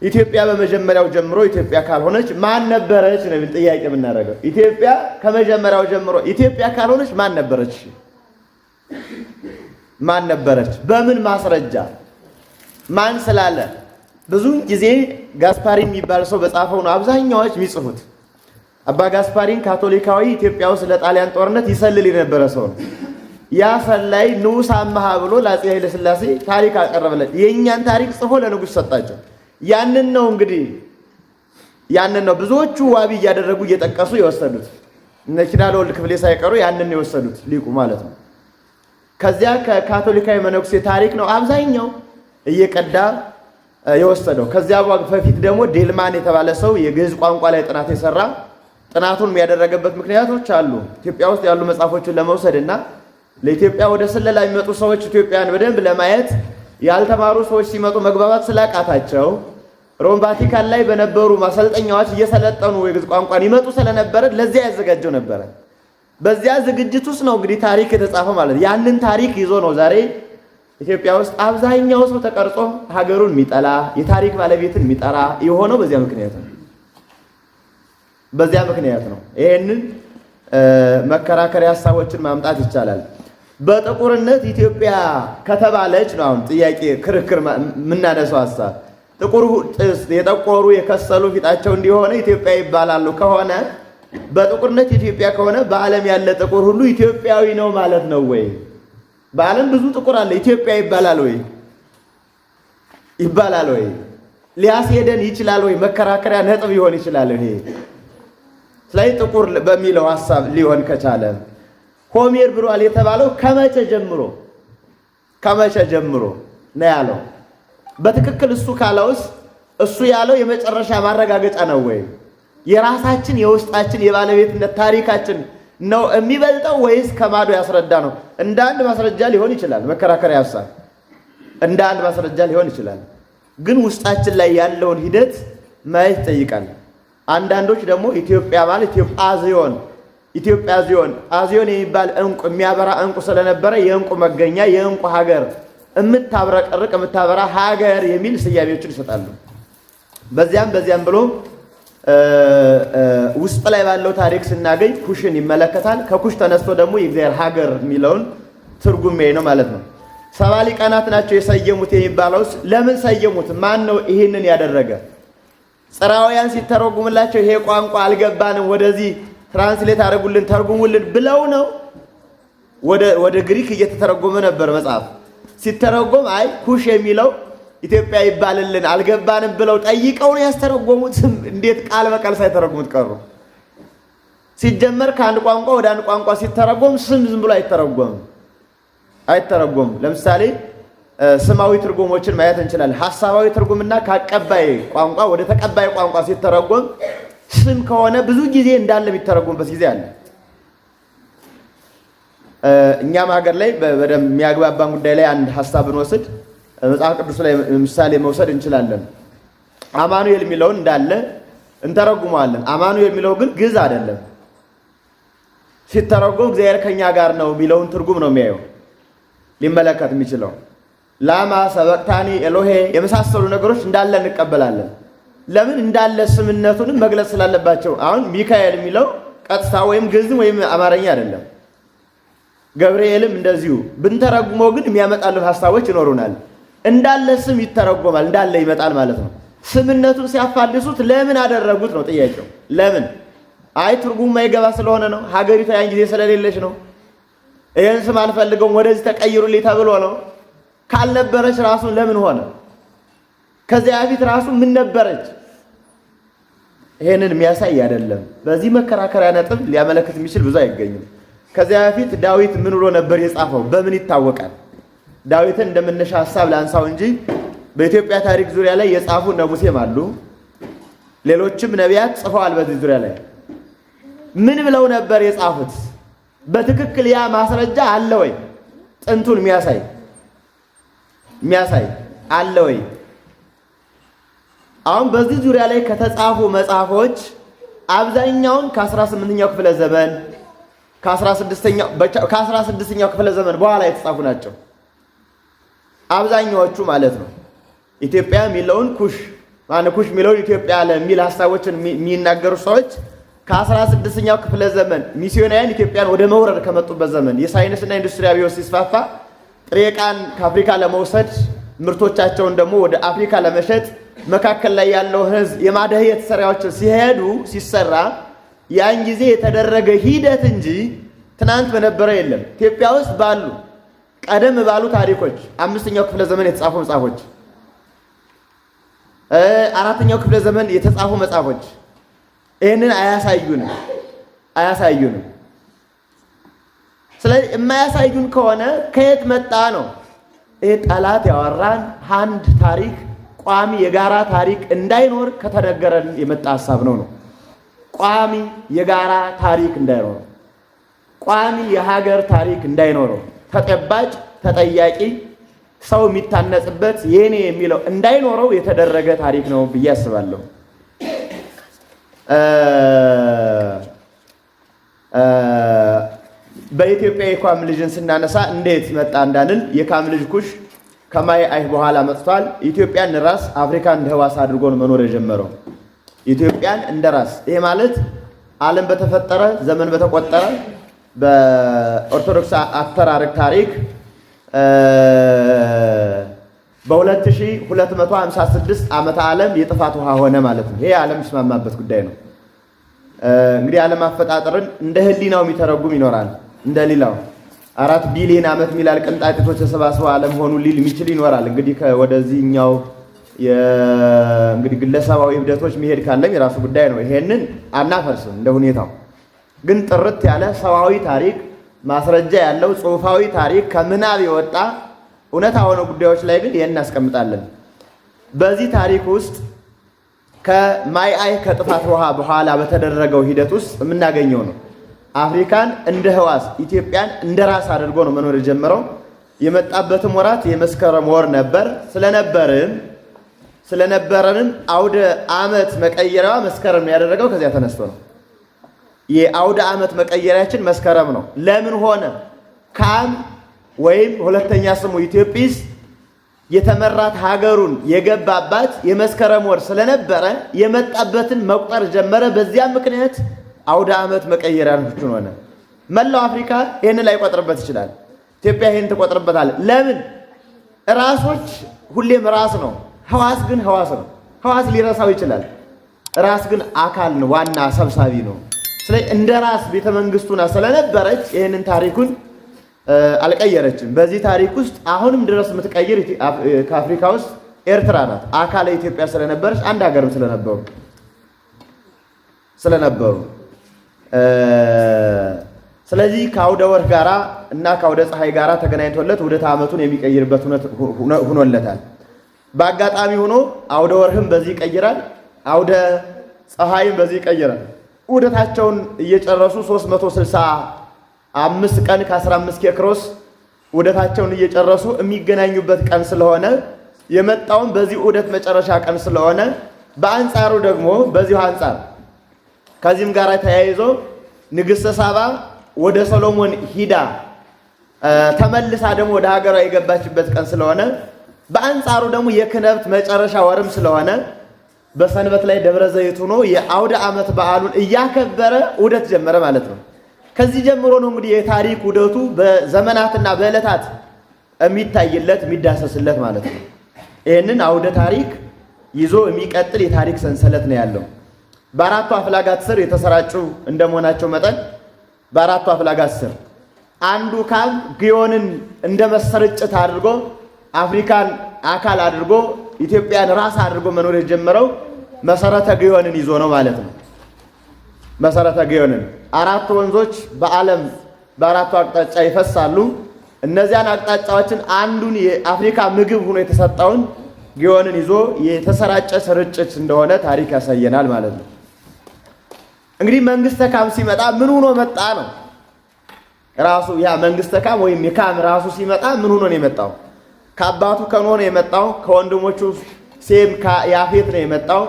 ኢትዮጵያ በመጀመሪያው ጀምሮ ኢትዮጵያ ካልሆነች ማን ነበረች ነው ጥያቄ የምናደርገው። ኢትዮጵያ ከመጀመሪያው ጀምሮ ኢትዮጵያ ካልሆነች ማን ነበረች? ማን ነበረች? በምን ማስረጃ? ማን ስላለ? ብዙ ጊዜ ጋስፓሪን የሚባል ሰው በጻፈው ነው አብዛኛዎች የሚጽፉት። አባ ጋስፓሪን ካቶሊካዊ ኢትዮጵያ ውስጥ ለጣሊያን ጦርነት ይሰልል የነበረ ሰው ነው። ያ ሰላይ ንጉሥ አምሃ ብሎ ለአፄ ኃይለ ሥላሴ ታሪክ አቀረበለት። የእኛን ታሪክ ጽፎ ለንጉሥ ሰጣቸው። ያንን ነው እንግዲህ ያንን ነው ብዙዎቹ ዋቢ እያደረጉ እየጠቀሱ የወሰዱት። እነ ኪዳነ ወልድ ክፍሌ ሳይቀሩ ያንን የወሰዱት ሊቁ ማለት ነው። ከዚያ ከካቶሊካዊ መነኩሴ ታሪክ ነው አብዛኛው እየቀዳ የወሰደው። ከዚያ በፊት ደግሞ ዴልማን የተባለ ሰው የግዕዝ ቋንቋ ላይ ጥናት የሰራ ጥናቱን የሚያደረገበት ምክንያቶች አሉ። ኢትዮጵያ ውስጥ ያሉ መጽሐፎችን ለመውሰድና ለኢትዮጵያ ወደ ስለላ የሚመጡ ሰዎች ኢትዮጵያን በደንብ ለማየት ያልተማሩ ሰዎች ሲመጡ መግባባት ስላቃታቸው ሮም ቫቲካን ላይ በነበሩ ማሰልጠኛዎች እየሰለጠኑ የግዕዝ ቋንቋን ይመጡ ስለነበረ ለዚያ ያዘጋጀው ነበረ። በዚያ ዝግጅት ውስጥ ነው እንግዲህ ታሪክ የተጻፈው ማለት። ያንን ታሪክ ይዞ ነው ዛሬ ኢትዮጵያ ውስጥ አብዛኛው ሰው ተቀርጾ ሀገሩን የሚጠላ የታሪክ ባለቤትን የሚጠራ የሆነው በዚያ ምክንያት ነው። በዚያ ምክንያት ነው። ይሄንን መከራከሪያ ሀሳቦችን ማምጣት ይቻላል። በጥቁርነት ኢትዮጵያ ከተባለች ነው አሁን ጥያቄ ክርክር የምናነሳው ሀሳብ። ጥቁር የጠቆሩ የከሰሉ ፊታቸው እንዲሆነ ኢትዮጵያ ይባላሉ ከሆነ በጥቁርነት ኢትዮጵያ ከሆነ በዓለም ያለ ጥቁር ሁሉ ኢትዮጵያዊ ነው ማለት ነው ወይ? በዓለም ብዙ ጥቁር አለ፣ ኢትዮጵያ ይባላል ወይ? ይባላል ወይ? ሊያስሄደን ይችላል ወይ? መከራከሪያ ነጥብ ሊሆን ይችላል ይሄ። ስለዚህ ጥቁር በሚለው ሐሳብ ሊሆን ከቻለ ሆሜር ብሏል የተባለው ከመቼ ጀምሮ ነው ያለው? በትክክል እሱ ካለውስ እሱ ያለው የመጨረሻ ማረጋገጫ ነው ወይ? የራሳችን የውስጣችን የባለቤትነት ታሪካችን ነው የሚበልጠው ወይስ ከማዶ ያስረዳ ነው? እንደ አንድ ማስረጃ ሊሆን ይችላል። መከራከሪያ ሐሳብ እንደ አንድ ማስረጃ ሊሆን ይችላል። ግን ውስጣችን ላይ ያለውን ሂደት ማየት ይጠይቃል። አንዳንዶች ደግሞ ኢትዮጵያ ማለት ኢትዮጵያ አዚዮን የሚባል እንቁ የሚያበራ እንቁ ስለነበረ የእንቁ መገኛ የእንቁ ሀገር የምታብረቀርቅ የምታበራ ሀገር የሚል ስያሜዎችን ይሰጣሉ። በዚያም ብሎ ውስጥ ላይ ባለው ታሪክ ስናገኝ ኩሽን ይመለከታል። ከኩሽ ተነስቶ ደግሞ የእግዚአብሔር ሀገር የሚለውን ትርጉም ነው ማለት ነው። 70 ሊቃናት ናቸው የሰየሙት የሚባለውስ ለምን ሰየሙት? ማን ነው ይህንን ያደረገ? ጽራውያን ሲተረጉምላቸው ይሄ ቋንቋ አልገባንም፣ ወደዚህ ትራንስሌት አድርጉልን ተርጉሙልን ብለው ነው። ወደ ግሪክ እየተተረጎመ ነበር መጽሐፍ ሲተረጎም፣ አይ ኩሽ የሚለው ኢትዮጵያ ይባልልን አልገባንም ብለው ጠይቀው ነው ያስተረጎሙት። እንዴት ቃል በቃል ሳይተረጉሙት ቀሩ? ሲጀመር ከአንድ ቋንቋ ወደ አንድ ቋንቋ ሲተረጎም ስም ዝም ብሎ አይተረጎም። ለምሳሌ ስማዊ ትርጉሞችን ማየት እንችላለን። ሐሳባዊ ትርጉምና ከአቀባይ ቋንቋ ወደ ተቀባይ ቋንቋ ሲተረጎም ስም ከሆነ ብዙ ጊዜ እንዳለ የሚተረጎምበት ጊዜ አለ። እኛም ሀገር ላይ በደንብ የሚያግባባን ጉዳይ ላይ አንድ ሐሳብ ብንወስድ መጽሐፍ ቅዱስ ላይ ምሳሌ መውሰድ እንችላለን። አማኑኤል የሚለውን እንዳለ እንተረጉመዋለን። አማኑኤል የሚለው ግን ግዕዝ አይደለም። ሲተረጎም እግዚአብሔር ከኛ ጋር ነው የሚለውን ትርጉም ነው የሚያየው ሊመለከት የሚችለው። ላማ ሰበቅታኒ ኤሎሄ የመሳሰሉ ነገሮች እንዳለ እንቀበላለን። ለምን? እንዳለ ስምነቱንም መግለጽ ስላለባቸው። አሁን ሚካኤል የሚለው ቀጥታ ወይም ግዕዝም ወይም አማርኛ አይደለም። ገብርኤልም እንደዚሁ ብንተረጉመው ግን የሚያመጣልን ሐሳቦች ይኖሩናል። እንዳለ ስም ይተረጎማል፣ እንዳለ ይመጣል ማለት ነው። ስምነቱን ሲያፋልሱት ለምን አደረጉት ነው ጥያቄው። ለምን? አይ ትርጉም ማይገባ ስለሆነ ነው። ሀገሪቷ ያን ጊዜ ስለሌለች ነው። ይህን ስም አልፈልገውም ወደዚህ ተቀይሩልኝ ተብሎ ነው። ካልነበረች ራሱን ለምን ሆነ? ከዚያ በፊት ራሱ ምን ነበረች? ይሄንን የሚያሳይ አይደለም። በዚህ መከራከሪያ ነጥብ ሊያመለክት የሚችል ብዙ አይገኝም። ከዚያ በፊት ዳዊት ምን ብሎ ነበር የጻፈው? በምን ይታወቃል? ዳዊትን እንደመነሻ ሐሳብ ላንሳው እንጂ በኢትዮጵያ ታሪክ ዙሪያ ላይ የጻፉ እነ ሙሴም አሉ፣ ሌሎችም ነቢያት ጽፈዋል። በዚህ ዙሪያ ላይ ምን ብለው ነበር የጻፉት? በትክክል ያ ማስረጃ አለ ወይ? ጥንቱን የሚያሳይ አለ ወይ? አሁን በዚህ ዙሪያ ላይ ከተጻፉ መጽሐፎች አብዛኛውን ከ18ኛው ክፍለ ዘመን ከ16ኛው ክፍለ ዘመን በኋላ የተጻፉ ናቸው። አብዛኛዎቹ ማለት ነው። ኢትዮጵያ የሚለውን ኩሽ ኩሽ የሚለውን ኢትዮጵያ ለሚል ሐሳቦችን የሚናገሩ ሰዎች ከ16ኛው ክፍለ ዘመን ሚስዮናውያን ኢትዮጵያን ወደ መውረድ ከመጡበት ዘመን የሳይንስና ኢንዱስትሪ አብዮት ሲስፋፋ ጥሬ ዕቃን ከአፍሪካ ለመውሰድ ምርቶቻቸውን ደግሞ ወደ አፍሪካ ለመሸጥ መካከል ላይ ያለው ህዝብ የማደህየት ስራዎችን ሲሰራ ያን ጊዜ የተደረገ ሂደት እንጂ ትናንት በነበረ የለም። ኢትዮጵያ ውስጥ ባሉ ቀደም ባሉ ታሪኮች 5ኛው ክፍለ ዘመን የተጻፉ መጽሐፎች፣ 4ኛው ክፍለ ዘመን የተጻፉ መጽሐፎች ይህንን አያሳዩንም። ስለዚህ የማያሳዩን ከሆነ ከየት መጣ ነው? ይህ ጠላት ያወራን አንድ ታሪክ ቋሚ የጋራ ታሪክ እንዳይኖር ከተነገረን የመጣ ሐሳብ ነው። ቋሚ የጋራ ታሪክ እንዳይኖረው፣ ቋሚ የሀገር ታሪክ እንዳይኖረው፣ ተጨባጭ ተጠያቂ ሰው የሚታነጽበት የኔ የሚለው እንዳይኖረው የተደረገ ታሪክ ነው ብዬ አስባለሁ። በኢትዮጵያ የካም ልጅን ስናነሳ እንዴት መጣ እንዳንል የካም ልጅ ኩሽ ከማይ አይህ በኋላ መጥቷል። ኢትዮጵያን ራስ አፍሪካን እንደ ህዋስ አድርጎ ነው መኖር የጀመረው። ኢትዮጵያን እንደ ራስ፣ ይሄ ማለት ዓለም በተፈጠረ ዘመን በተቆጠረ በኦርቶዶክስ አተራረክ ታሪክ በ2256 ዓመተ ዓለም የጥፋት ውሃ ሆነ ማለት ነው። ይሄ ዓለም ይስማማበት ጉዳይ ነው። እንግዲህ ዓለም አፈጣጠርን እንደ ህሊናው የሚተረጉም ይኖራል። እንደ ሌላው 4 ቢሊዮን ዓመት ሚላል ቅንጣቶች ተሰባስበው ዓለም ሆኑ ሊል የሚችል ይኖራል። እንግዲህ ወደዚህኛው እንግዲህ ግለሰባዊ እብደቶች መሄድ ካለም የራሱ ጉዳይ ነው። ይሄንን አናፈርስም። እንደ ሁኔታው ግን ጥርት ያለ ሰዋዊ ታሪክ ማስረጃ ያለው ጽሑፋዊ ታሪክ ከምናብ የወጣ እውነታ ሆነ ጉዳዮች ላይ ግን ይሄን እናስቀምጣለን። በዚህ ታሪክ ውስጥ ከማይ አይ ከጥፋት ውሃ በኋላ በተደረገው ሂደት ውስጥ የምናገኘው ነው። አፍሪካን እንደ ህዋስ ኢትዮጵያን እንደ ራስ አድርጎ ነው መኖር የጀመረው። የመጣበትም ወራት የመስከረም ወር ነበር። ስለነበረንም አውደ ዓመት መቀየሪያዋ መስከረም ያደረገው ከዚያ ተነስቶ ነው። የአውደ ዓመት መቀየሪያችን መስከረም ነው። ለምን ሆነ? ካም ወይም ሁለተኛ ስሙ ኢትዮጵስ የተመራት ሀገሩን የገባባት የመስከረም ወር ስለነበረ የመጣበትን መቁጠር ጀመረ። በዚያ ምክንያት አውደ ዓመት መቀየሪያችን ሆነ። መላው አፍሪካ ይሄንን ላይ ቆጥርበት ይችላል። ኢትዮጵያ ይሄን ትቆጥርበታል። ለምን? ራሶች ሁሌም ራስ ነው። ህዋስ ግን ህዋስ ነው። ህዋስ ሊረሳው ይችላል። ራስ ግን አካል ነው፣ ዋና ሰብሳቢ ነው። ስለዚህ እንደ ራስ ቤተ መንግስቱና ስለነበረች ይሄንን ታሪኩን አልቀየረችም። በዚህ ታሪክ ውስጥ አሁንም ድረስ የምትቀይር ከአፍሪካ ውስጥ ኤርትራ ናት። አካል ኢትዮጵያ ስለነበረች አንድ ሀገርም ስለነበሩ ስለዚህ ከአውደ ወር ጋራ እና ከአውደ ፀሐይ ጋራ ተገናኝቶለት ውደት ዓመቱን የሚቀይርበት ሁኖለታል። በአጋጣሚ ሆኖ አውደ ወርህም በዚህ ይቀይራል፣ አውደ ፀሐይም በዚህ ይቀይራል። ውደታቸውን እየጨረሱ 365 ቀን ከ15 ኬክሮስ ውደታቸውን እየጨረሱ የሚገናኙበት ቀን ስለሆነ የመጣውን በዚህ ውደት መጨረሻ ቀን ስለሆነ በአንጻሩ ደግሞ በዚሁ አንጻር ከዚህም ጋር ተያይዞ ንግሥተ ሳባ ወደ ሰሎሞን ሂዳ ተመልሳ ደግሞ ወደ ሀገሯ የገባችበት ቀን ስለሆነ በአንጻሩ ደግሞ የክነብት መጨረሻ ወርም ስለሆነ በሰንበት ላይ ደብረ ዘይት ሆኖ የአውደ ዓመት በዓሉን እያከበረ ውደት ጀመረ ማለት ነው። ከዚህ ጀምሮ ነው እንግዲህ የታሪክ ውደቱ በዘመናትና በዕለታት የሚታይለት የሚዳሰስለት ማለት ነው። ይህንን አውደ ታሪክ ይዞ የሚቀጥል የታሪክ ሰንሰለት ነው ያለው። በአራቱ አፍላጋት ስር የተሰራጩ እንደመሆናቸው መጠን በአራቱ አፍላጋት ስር አንዱ ካም ግዮንን እንደ መሰርጨት አድርጎ አፍሪካን አካል አድርጎ ኢትዮጵያን ራስ አድርጎ መኖር የጀመረው መሰረተ ግዮንን ይዞ ነው ማለት ነው። መሰረተ ግዮንን አራቱ ወንዞች በዓለም በአራቱ አቅጣጫ ይፈሳሉ። እነዚያን አቅጣጫዎችን አንዱን የአፍሪካ ምግብ ሆኖ የተሰጠውን ግዮንን ይዞ የተሰራጨ ስርጭት እንደሆነ ታሪክ ያሳየናል ማለት ነው። እንግዲህ መንግስተ ካም ሲመጣ ምን ሆኖ መጣ ነው? ራሱ ያ መንግስተ ካም ወይም የካም ራሱ ሲመጣ ምን ሆኖ ነው የመጣው? ከአባቱ ከኖህ ነው የመጣው። ከወንድሞቹ ሴም ያፌት ነው የመጣው።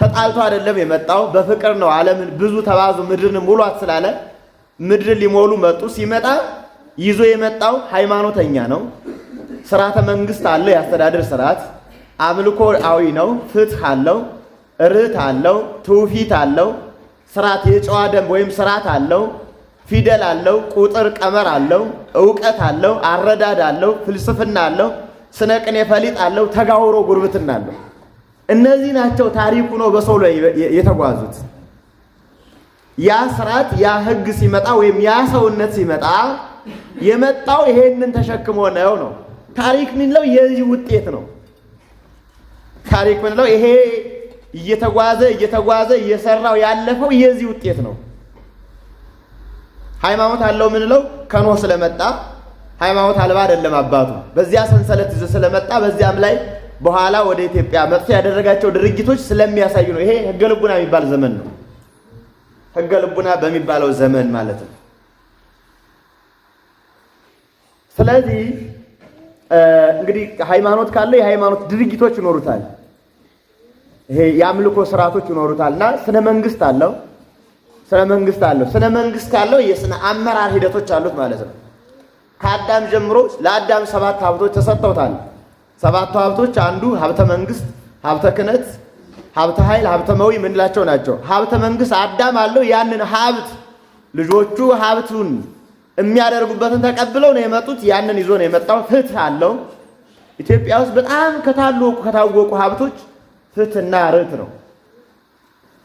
ተጣልቶ አይደለም የመጣው፣ በፍቅር ነው። ዓለምን ብዙ ተባዙ ምድርን ሙሏት ስላለ ምድርን ሊሞሉ መጡ። ሲመጣ ይዞ የመጣው ሃይማኖተኛ ነው። ስርዓተ መንግስት አለው፣ የአስተዳደር ስርዓት አምልኮአዊ ነው። ፍትህ አለው፣ ርት አለው፣ ትውፊት አለው፣ ስርዓት የጨዋ ደንብ ወይም ስርዓት አለው፣ ፊደል አለው፣ ቁጥር ቀመር አለው፣ ዕውቀት አለው፣ አረዳድ አለው፣ ፍልስፍና አለው፣ ስነ ቅኔ ፈሊጥ አለው፣ ተጋውሮ ጉርብትና አለው። እነዚህ ናቸው ታሪኩ ነው በሰው ላይ የተጓዙት። ያ ስርዓት ያ ህግ ሲመጣ ወይም ያ ሰውነት ሲመጣ የመጣው ይሄንን ተሸክሞ ነው። ታሪክ ምንለው የዚህ ውጤት ነው። ታሪክ ምንለው ይሄ እየተጓዘ እየሰራው ያለፈው የዚህ ውጤት ነው። ሃይማኖት አለው ምንለው ከኖህ ስለመጣ ሃይማኖት አልባ አይደለም አባቱ። በዚያ ሰንሰለት ይዞ ስለመጣ በዚያም ላይ በኋላ ወደ ኢትዮጵያ መጥቶ ያደረጋቸው ድርጊቶች ስለሚያሳዩ ነው። ይሄ ህገ ልቡና የሚባል ዘመን ነው። ህገ ልቡና በሚባለው ዘመን ማለት ነው። ስለዚህ እንግዲህ ሃይማኖት ካለ የሃይማኖት ድርጊቶች ይኖሩታል። ይሄ የአምልኮ ስርዓቶች ይኖሩታልና ስነ መንግስት አለው። ስነ መንግስት ካለው የስነ አመራር ሂደቶች አሉት ማለት ነው። ከአዳም ጀምሮ ለአዳም 7 ሀብቶች ተሰጥተውታል። 7ቱ ሀብቶች አንዱ ሀብተ መንግስት፣ ሀብተ ክህነት፣ ሀብተ ኃይል፣ ሀብተ መዊ ምንላቸው ናቸው። ሀብተ መንግስት አዳም አለው። ያንን ሀብት ልጆቹ ሀብቱን የሚያደርጉበትን ተቀብለው ነው የመጡት። ያንን ይዞ ነው የመጣው። ፍትህ አለው። ኢትዮጵያ ውስጥ በጣም ከታወቁ ሀብቶች ፍትህና ርት ነው።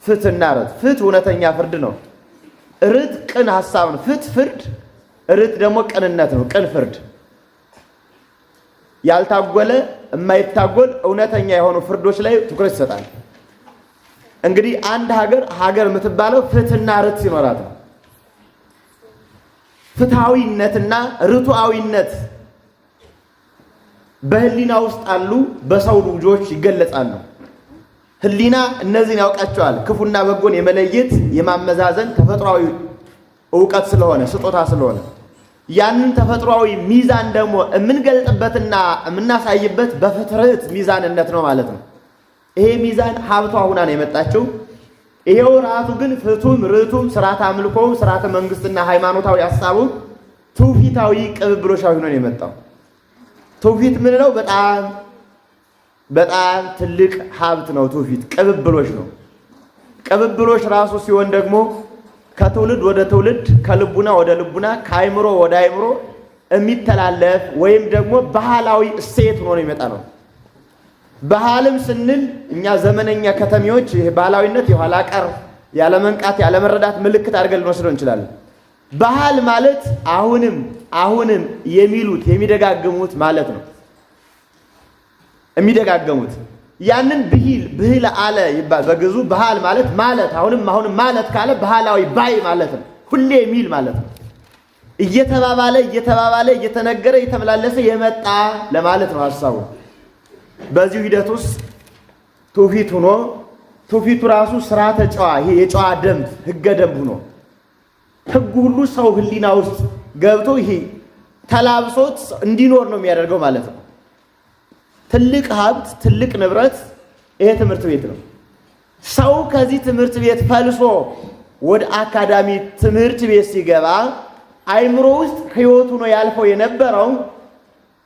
ፍትህና ርት፣ ፍትህ እውነተኛ ፍርድ ነው። ርት ቅን ሐሳብ ነው። ፍትህ ፍርድ፣ ርት ደግሞ ቅንነት ነው። ቅን ፍርድ ያልታጎለ የማይታጎል እውነተኛ የሆኑ ፍርዶች ላይ ትኩረት ይሰጣል። እንግዲህ አንድ ሀገር የምትባለው ፍትህና ርት ሲኖራት ነው። ፍትሃዊነትና ርቱዓዊነት በህሊና ውስጥ አሉ፣ በሰው ልጆች ይገለጻሉ። ህሊና እነዚህን ያውቃቸዋል። ክፉና በጎን የመለየት የማመዛዘን ተፈጥሯዊ ዕውቀት ስለሆነ ስጦታ ስለሆነ ያንን ተፈጥሯዊ ሚዛን ደግሞ የምንገልጥበትና የምናሳይበት በፍትርት ሚዛንነት ነው ማለት ነው። ይሄ ሚዛን ሀብቷ ሁና ነው የመጣችው። ይሄው ራሱ ግን ፍቱም ርቱም ስርዓተ አምልኮው ስርዓተ መንግስትና ሃይማኖታዊ ሐሳቡ ትውፊታዊ ቅብብሎሻዊ ነው የመጣው። ትውፊት ምን ነው? በጣም ትልቅ ሀብት ነው። ትውፊት ቅብብሎሽ ነው። ቅብብሎሽ ራሱ ሲሆን ደግሞ ከትውልድ ወደ ትውልድ ከልቡና ወደ ልቡና ከአይምሮ ወደ አይምሮ የሚተላለፍ ወይም ደግሞ ባህላዊ እሴት ሆኖ የሚመጣ ነው። ባህልም ስንል እኛ ዘመነኛ ከተሜዎች ይሄ ባህላዊነት የኋላ ቀር ያለመንቃት ያለመረዳት ምልክት አድርገን ልንወስደው እንችላለን። ባህል ማለት አሁንም የሚሉት የሚደጋግሙት ማለት ነው። የሚደጋግሙት ያንን ብሂል አለ ይባል በግዙ ባህል ማለት አሁንም ማለት ካለ ባህላዊ ባይ ማለት ነው። ሁሌ የሚል ማለት ነው። እየተባባለ እየተነገረ እየተመላለሰ የመጣ ለማለት ነው ሐሳቡ። በዚህ ሂደት ውስጥ ትውፊት ሆኖ ትውፊቱ ራሱ ስርዓተ ጨዋ ይሄ የጨዋ ደንብ ህገ ደንብ ሆኖ ህጉ ሁሉ ሰው ህሊና ውስጥ ገብቶ ይሄ ተላብሶት እንዲኖር ነው የሚያደርገው ማለት ነው። ትልቅ ሀብት ትልቅ ንብረት ይሄ ትምህርት ቤት ነው። ሰው ከዚህ ትምህርት ቤት ፈልሶ ወደ አካዳሚ ትምህርት ቤት ሲገባ አይምሮ ውስጥ ህይወቱ ነው ያልፈው የነበረው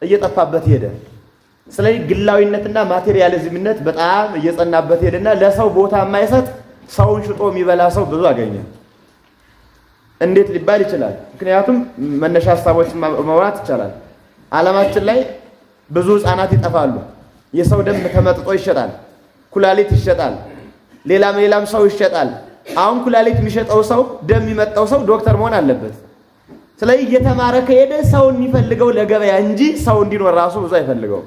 እየጠፋበት ሄደ። ስለዚህ ግላዊነትና ማቴሪያሊዝምነት በጣም እየጸናበት ሄደና ለሰው ቦታ የማይሰጥ ሰውን ሽጦ የሚበላ ሰው ብዙ አገኘ። እንዴት ሊባል ይችላል? ምክንያቱም መነሻ ሐሳቦችን ማውራት ይቻላል። ዓለማችን ላይ ብዙ ህፃናት ይጠፋሉ። የሰው ደም ተመጥጦ ይሸጣል። ኩላሊት ይሸጣል። ሌላም ሰው ይሸጣል። አሁን ኩላሊት የሚሸጠው ሰው ደም የሚመጣው ሰው ዶክተር መሆን አለበት። ስለዚህ እየተማረ ከሄደ ሰው የሚፈልገው ለገበያ እንጂ ሰው እንዲኖር ራሱ ብዙ አይፈልገው።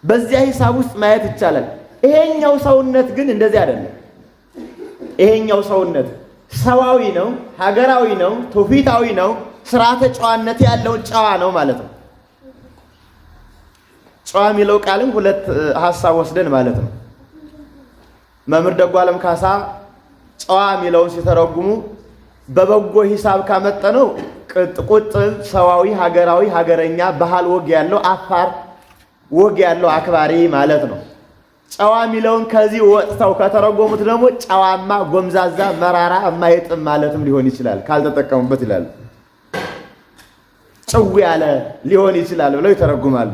በዚያ ሂሳብ ውስጥ ማየት ይቻላል። ይሄኛው ሰውነት ግን እንደዚህ አይደለም። ይሄኛው ሰውነት ሰዋዊ ነው፣ ሀገራዊ ነው፣ ትውፊታዊ ነው፣ ስርዓተ ጨዋነት ያለው ጨዋ ነው ማለት ነው። ጨዋ የሚለው ቃልም ሁለት ሐሳብ ወስደን ማለት ነው። መምህር ደጉ ዓለም ካሳ ጨዋ የሚለውን ሲተረጉሙ በበጎ ሂሳብ ካመጠነው ቁጥብ፣ ሰዋዊ፣ ሀገራዊ፣ ሀገረኛ፣ ባህል፣ ወግ ያለው አፋር ወግ ያለው አክባሪ ማለት ነው። ጨዋ የሚለውን ከዚህ ወጥተው ከተረጎሙት ደግሞ ጨዋማ፣ ጎምዛዛ፣ መራራ፣ የማይጥም ማለትም ሊሆን ይችላል ካልተጠቀሙበት ይላሉ። ጭው ያለ ሊሆን ይችላል ብለው ይተረጉማሉ።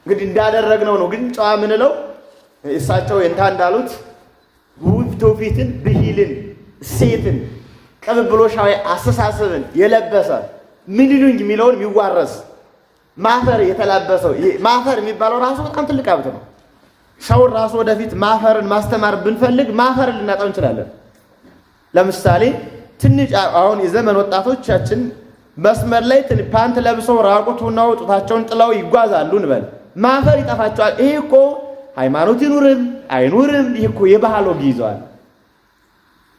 እንግዲህ እንዳደረግነው ነው። ግን ጨዋ ምንለው እሳቸው እንታ እንዳሉት ውብ ትውፊትን፣ ብሂልን፣ እሴትን፣ ቅብብሎሻዊ አስተሳሰብን የለበሰ ምን ይሉኝ የሚለውን የሚዋረስ ማፈር የተላበሰው ማፈር የሚባለው ራሱ በጣም ትልቅ ሀብት ነው። ሰውን ራሱ ወደፊት ማፈርን ማስተማር ብንፈልግ ማፈርን ልናጣው እንችላለን። ለምሳሌ ትንሽ አሁን የዘመን ወጣቶቻችን መስመር ላይ ፓንት ለብሰው ራቁቱን ነው ጡታቸውን ጥለው ይጓዛሉ እንበል። ማፈር ይጠፋቸዋል። ይሄ እኮ ሃይማኖት ይኑርም አይኑርም ይሄ እኮ የባህል ወግ ይዘዋል።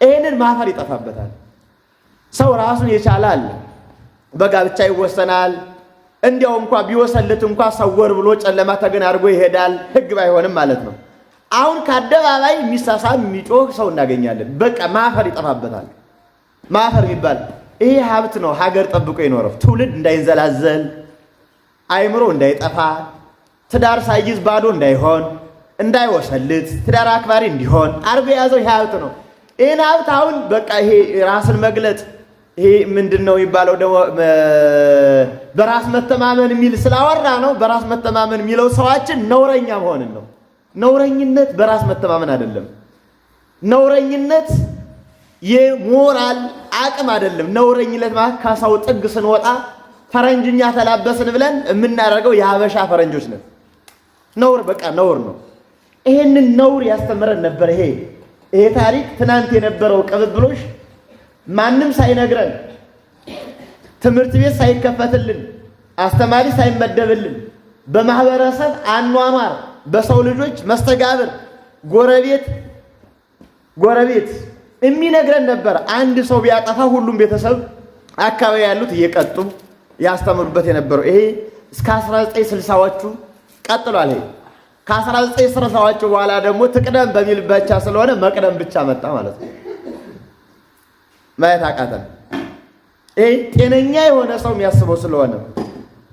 ይሄንን ማፈር ይጠፋበታል። ሰው ራሱን የቻላል በጋብቻ ይወሰናል። እንዲያው እንኳን ቢወሰልት እንኳን ሰወር ብሎ ጨለማ ተገን አድርጎ ይሄዳል። ህግ ባይሆንም ማለት ነው። አሁን ከአደባባይ የሚሳሳብ የሚጮህ ሰው እናገኛለን። በቃ ማፈር ይጠፋበታል። ማፈር የሚባል ይሄ ሀብት ነው ሀገር ጠብቆ የኖረው ትውልድ እንዳይንዘላዘል፣ አይምሮ እንዳይጠፋ፣ ትዳር ሳይይዝ ባዶ እንዳይሆን፣ እንዳይወሰልት፣ ትዳር አክባሪ እንዲሆን አርጎ የያዘው ይሄ ሀብት ነው። ይህን ሀብት አሁን በቃ ይሄ ራስን መግለጥ ይሄ ምንድነው የሚባለው ደግሞ በራስ መተማመን የሚል ስላወራ ነው። በራስ መተማመን የሚለው ሰዋችን ነውረኛ መሆንን ነው። ነውረኝነት በራስ መተማመን አይደለም። ነውረኝነት የሞራል አቅም አይደለም። ነውረኝነት ማለት ከሰው ጥግ ስንወጣ ፈረንጅኛ ተላበስን ብለን የምናደርገው የሀበሻ ፈረንጆች ነን። ነውር በቃ ነውር ነው። ይሄንን ነውር ያስተምረን ነበር። ይሄ ታሪክ ትናንት የነበረው ቅብብሎሽ ማንም ሳይነግረን ትምህርት ቤት ሳይከፈትልን አስተማሪ ሳይመደብልን በማህበረሰብ አኗኗር በሰው ልጆች መስተጋብር ጎረቤት የሚነግረን ነበር። አንድ ሰው ቢያጠፋ ሁሉም ቤተሰብ አካባቢ ያሉት እየቀጡ ያስተምሩበት የነበረው ይሄ እስከ 1960ዎቹ ቀጥሏል። ይሄ ከ1960ዎቹ በኋላ ደግሞ ትቅደም በሚል ብቻ ስለሆነ መቅደም ብቻ መጣ ማለት ነው። ማየት አቃተን። ይሄ ጤነኛ የሆነ ሰው የሚያስበው ስለሆነ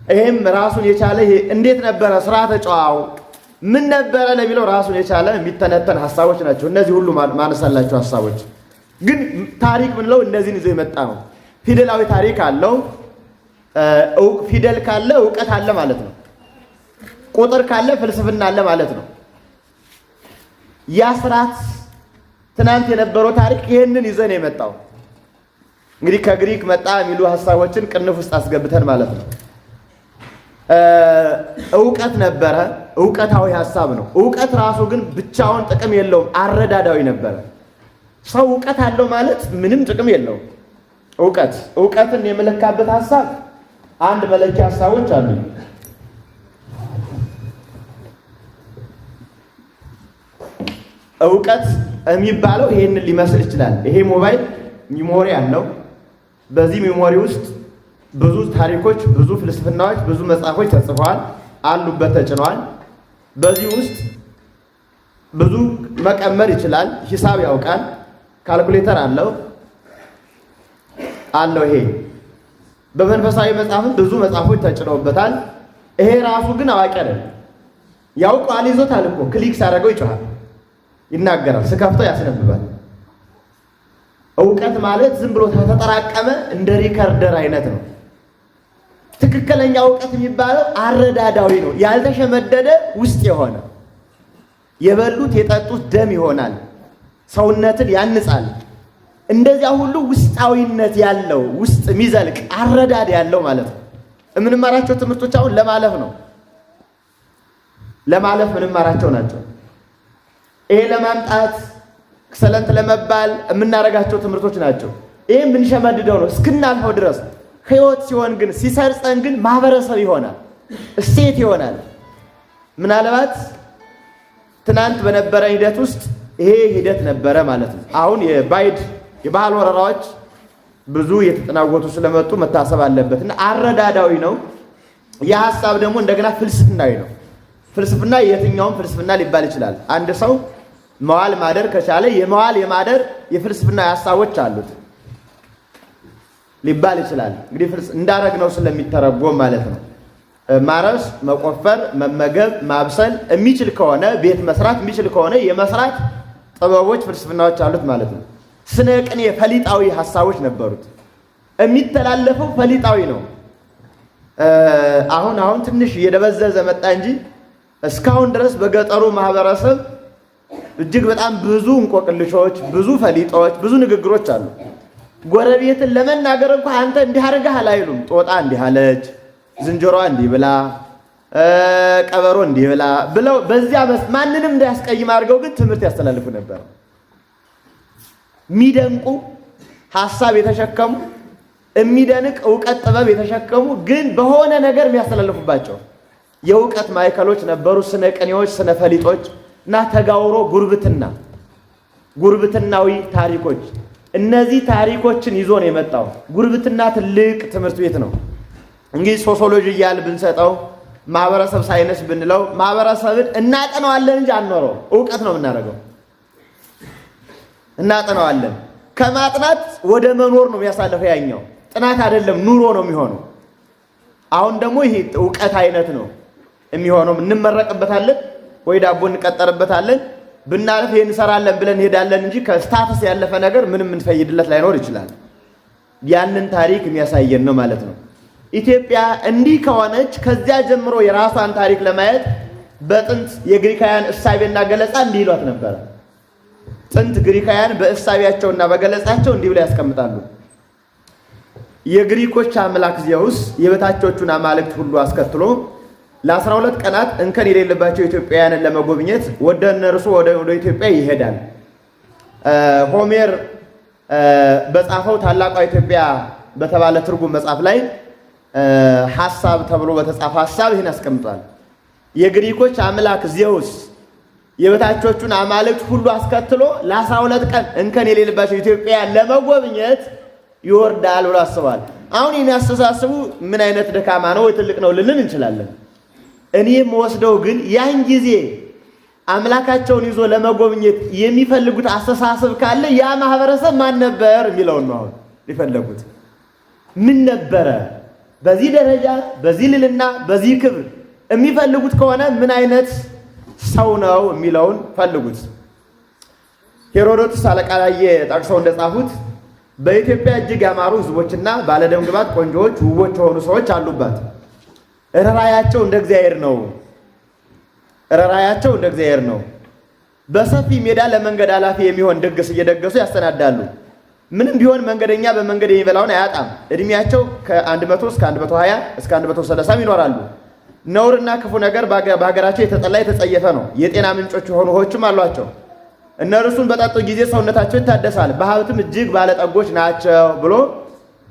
ይሄም ራሱን የቻለ ይሄ እንዴት ነበረ ስርዓተ ጨዋው ምን ነበረ ለሚለው ራሱን የቻለ የሚተነተን ሐሳቦች ናቸው። እነዚህ ሁሉ ማነሳላቸው ሐሳቦች ግን ታሪክ ምንለው እነዚህን ይዞ የመጣ ነው። ፊደላዊ ታሪክ አለው። ፊደል ካለ ዕውቀት አለ ማለት ነው። ቁጥር ካለ ፍልስፍና አለ ማለት ነው። ያ ስርዓት ትናንት የነበረው ታሪክ ይሄንን ይዘን የመጣው እንግዲህ ከግሪክ መጣ የሚሉ ሐሳቦችን ቅንፍ ውስጥ አስገብተን ማለት ነው። ዕውቀት ነበረ። ዕውቀታዊ ሐሳብ ነው። ዕውቀት ራሱ ግን ብቻውን ጥቅም የለውም። አረዳዳዊ ነበረ። ሰው ዕውቀት አለው ማለት ምንም ጥቅም የለውም። ዕውቀትን የመለካበት ሐሳብ አንድ መለኪያ ሐሳቦች አሉ። ዕውቀት የሚባለው ይሄንን ሊመስል ይችላል። ይሄ ሞባይል ሚሞሪ አለው። በዚህ ሚሞሪ ውስጥ ብዙ ታሪኮች፣ ብዙ ፍልስፍናዎች፣ ብዙ መጽሐፎች ተጽፈዋል አሉበት፣ ተጭነዋል። በዚህ ውስጥ ብዙ መቀመር ይችላል። ሂሳብ ያውቃል። ካልኩሌተር አለው። ይሄ በመንፈሳዊ መጽሐፍም ብዙ መጽሐፎች ተጭነውበታል። ይሄ ራሱ ግን አዋቂ አይደለም። ያውቃል፣ ይዞታል እኮ ክሊክ ሳደርገው ይጮሃል፣ ይናገራል፣ ስከፍተው ያስነብባል። ዕውቀት ማለት ዝም ብሎ ተጠራቀመ እንደ ሪከርደር አይነት ነው። ትክክለኛ ዕውቀት የሚባለው አረዳዳዊ ነው። ያልተሸመደደ ውስጥ የሆነ የበሉት የጠጡት ደም ይሆናል፣ ሰውነትን ያንጻል። እንደዚያ ሁሉ ውስጣዊነት ያለው ውስጥ የሚዘልቅ አረዳድ ያለው ማለት ነው። የምንማራቸው ትምህርቶች አሁን ለማለፍ ነው። ለማለፍ ምንማራቸው ናቸው። ይሄ ለማምጣት ክሰለንት ለመባል የምናደርጋቸው ትምህርቶች ናቸው። ይሄ የምንሸመድደው ነው እስክናልፈው ድረስ። ህይወት ሲሆን ግን ሲሰርጸን ግን ማህበረሰብ ይሆናል፣ እሴት ይሆናል። ምናልባት ትናንት በነበረ ሂደት ውስጥ ይሄ ሂደት ነበረ ማለት ነው። አሁን የባህል ወረራዎች ብዙ የተጠናወቱ ስለመጡ መታሰብ አለበት እና አረዳዳዊ ነው። የሐሳብ ደግሞ እንደገና ፍልስፍናዊ ነው። ፍልስፍና የትኛውም ፍልስፍና ሊባል ይችላል። አንድ ሰው መዋል ማደር ከቻለ የመዋል የማደር የፍልስፍና ሐሳቦች አሉት ሊባል ይችላል። እንግዲህ እንዳረግነው ስለሚተረጎም ማለት ነው። ማረስ፣ መቆፈር፣ መመገብ፣ ማብሰል የሚችል ከሆነ ቤት መስራት የሚችል ከሆነ የመስራት ጥበቦች ፍልስፍናዎች አሉት ማለት ነው። ስነ ቅኔ ፈሊጣዊ ሐሳቦች ነበሩት። የሚተላለፈው ፈሊጣዊ ነው። አሁን ትንሽ እየደበዘዘ መጣ እንጂ እስካሁን ድረስ በገጠሩ ማህበረሰብ እጅግ በጣም ብዙ እንቆቅልሾች፣ ብዙ ፈሊጦች፣ ብዙ ንግግሮች አሉ። ጎረቤትን ለመናገር እንኳን አንተ እንዲህ አድርገሃል አይሉም። ጦጣ እንዲህ አለች፣ ዝንጀሮዋ እንዲህ ብላ፣ ቀበሮ እንዲህ ብላ ብለው በዚያ ማንንም እንዳያስቀይም አድርገው ግን ትምህርት ያስተላልፉ ነበር። የሚደንቁ ሐሳብ የተሸከሙ የሚደንቅ ዕውቀት ጥበብ የተሸከሙ ግን በሆነ ነገር የሚያስተላልፉባቸው የዕውቀት ማዕከሎች ነበሩ። ስነ ቅኔዎች፣ ስነ ፈሊጦች እና ተጋውሮ ጉርብትናዊ ታሪኮች። እነዚህ ታሪኮችን ይዞ ነው የመጣው። ጉርብትና ትልቅ ትምህርት ቤት ነው። እንግዲህ ሶሲዮሎጂ እያልን ብንሰጠው ማህበረሰብ ሳይንስ ብንለው ማህበረሰብን እናጠናዋለን እንጂ አንኖረው። ዕውቀት ነው የምናደርገው። እናጠናዋለን። ከማጥናት ወደ መኖር ነው የሚያሳልፈው። ያኛው ጥናት አይደለም ኑሮ ነው የሚሆነው። አሁን ደግሞ ይሄ ዕውቀት አይነት ነው የሚሆነው። እንመረቅበታለን ወይ ዳቦ እንቀጠርበታለን፣ ብናልፍ ይሄን እንሰራለን ብለን እንሄዳለን እንጂ ከስታተስ ያለፈ ነገር ምንም እንፈይድለት ላይኖር ይችላል። ያንን ታሪክ የሚያሳየን ነው ማለት ነው። ኢትዮጵያ እንዲህ ከሆነች ከዚያ ጀምሮ የራሷን ታሪክ ለማየት በጥንት የግሪካውያን እሳቤና ገለጻ እንዲህ ይሏት ነበር። ጥንት ግሪካውያን በእሳቤያቸውና በገለጻቸው እንዲህ ብለው ያስቀምጣሉ። የግሪኮች አምላክ ዜውስ የበታቾቹን አማልክት ሁሉ አስከትሎ ለ12 ቀናት እንከን የሌለባቸው ኢትዮጵያውያንን ለመጎብኘት ወደ እነርሱ ወደ ኢትዮጵያ ይሄዳል። ሆሜር በጻፈው ታላቋ ኢትዮጵያ በተባለ ትርጉም መጽሐፍ ላይ ሐሳብ ተብሎ በተጻፈ ሐሳብ ይህን አስቀምጧል። የግሪኮች አምላክ ዜውስ የበታቾቹን አማልክት ሁሉ አስከትሎ ለ12 ቀን እንከን የሌለባቸው ኢትዮጵያውያን ለመጎብኘት ይወርዳል ብሎ አስቧል። አሁን ይህን ያስተሳስቡ ምን አይነት ደካማ ነው ወይ ትልቅ ነው ልልን እንችላለን። እኔም ወስደው ግን ያን ጊዜ አምላካቸውን ይዞ ለመጎብኘት የሚፈልጉት አስተሳሰብ ካለ ያ ማህበረሰብ ማን ነበር የሚለውን ነው አሁን ሊፈልጉት። ምን ነበረ በዚህ ደረጃ በዚህ ልልና በዚህ ክብር የሚፈልጉት ከሆነ ምን አይነት ሰው ነው የሚለውን ፈልጉት። ሄሮዶትስ አለቃ ላይ ጠቅሰው እንደጻፉት በኢትዮጵያ እጅግ ያማሩ ሕዝቦችና ባለደም ግባት ቆንጆዎች ውቦች የሆኑ ሰዎች አሉባት። ርኅራኄያቸው እንደ እግዚአብሔር ነው። ርኅራኄያቸው እንደ እግዚአብሔር ነው። በሰፊ ሜዳ ለመንገድ አላፊ የሚሆን ድግስ እየደገሱ ያሰናዳሉ። ምንም ቢሆን መንገደኛ በመንገድ የሚበላውን አያጣም። እድሜያቸው ከ100 እስከ 120 እስከ 130 ይኖራሉ። ነውርና ክፉ ነገር በሀገራቸው የተጠላ የተጸየፈ ነው። የጤና ምንጮች የሆኑ ውኆችም አሏቸው። እነርሱን በጠጡ ጊዜ ሰውነታቸው ይታደሳል። በሀብትም እጅግ ባለጠጎች ናቸው ብሎ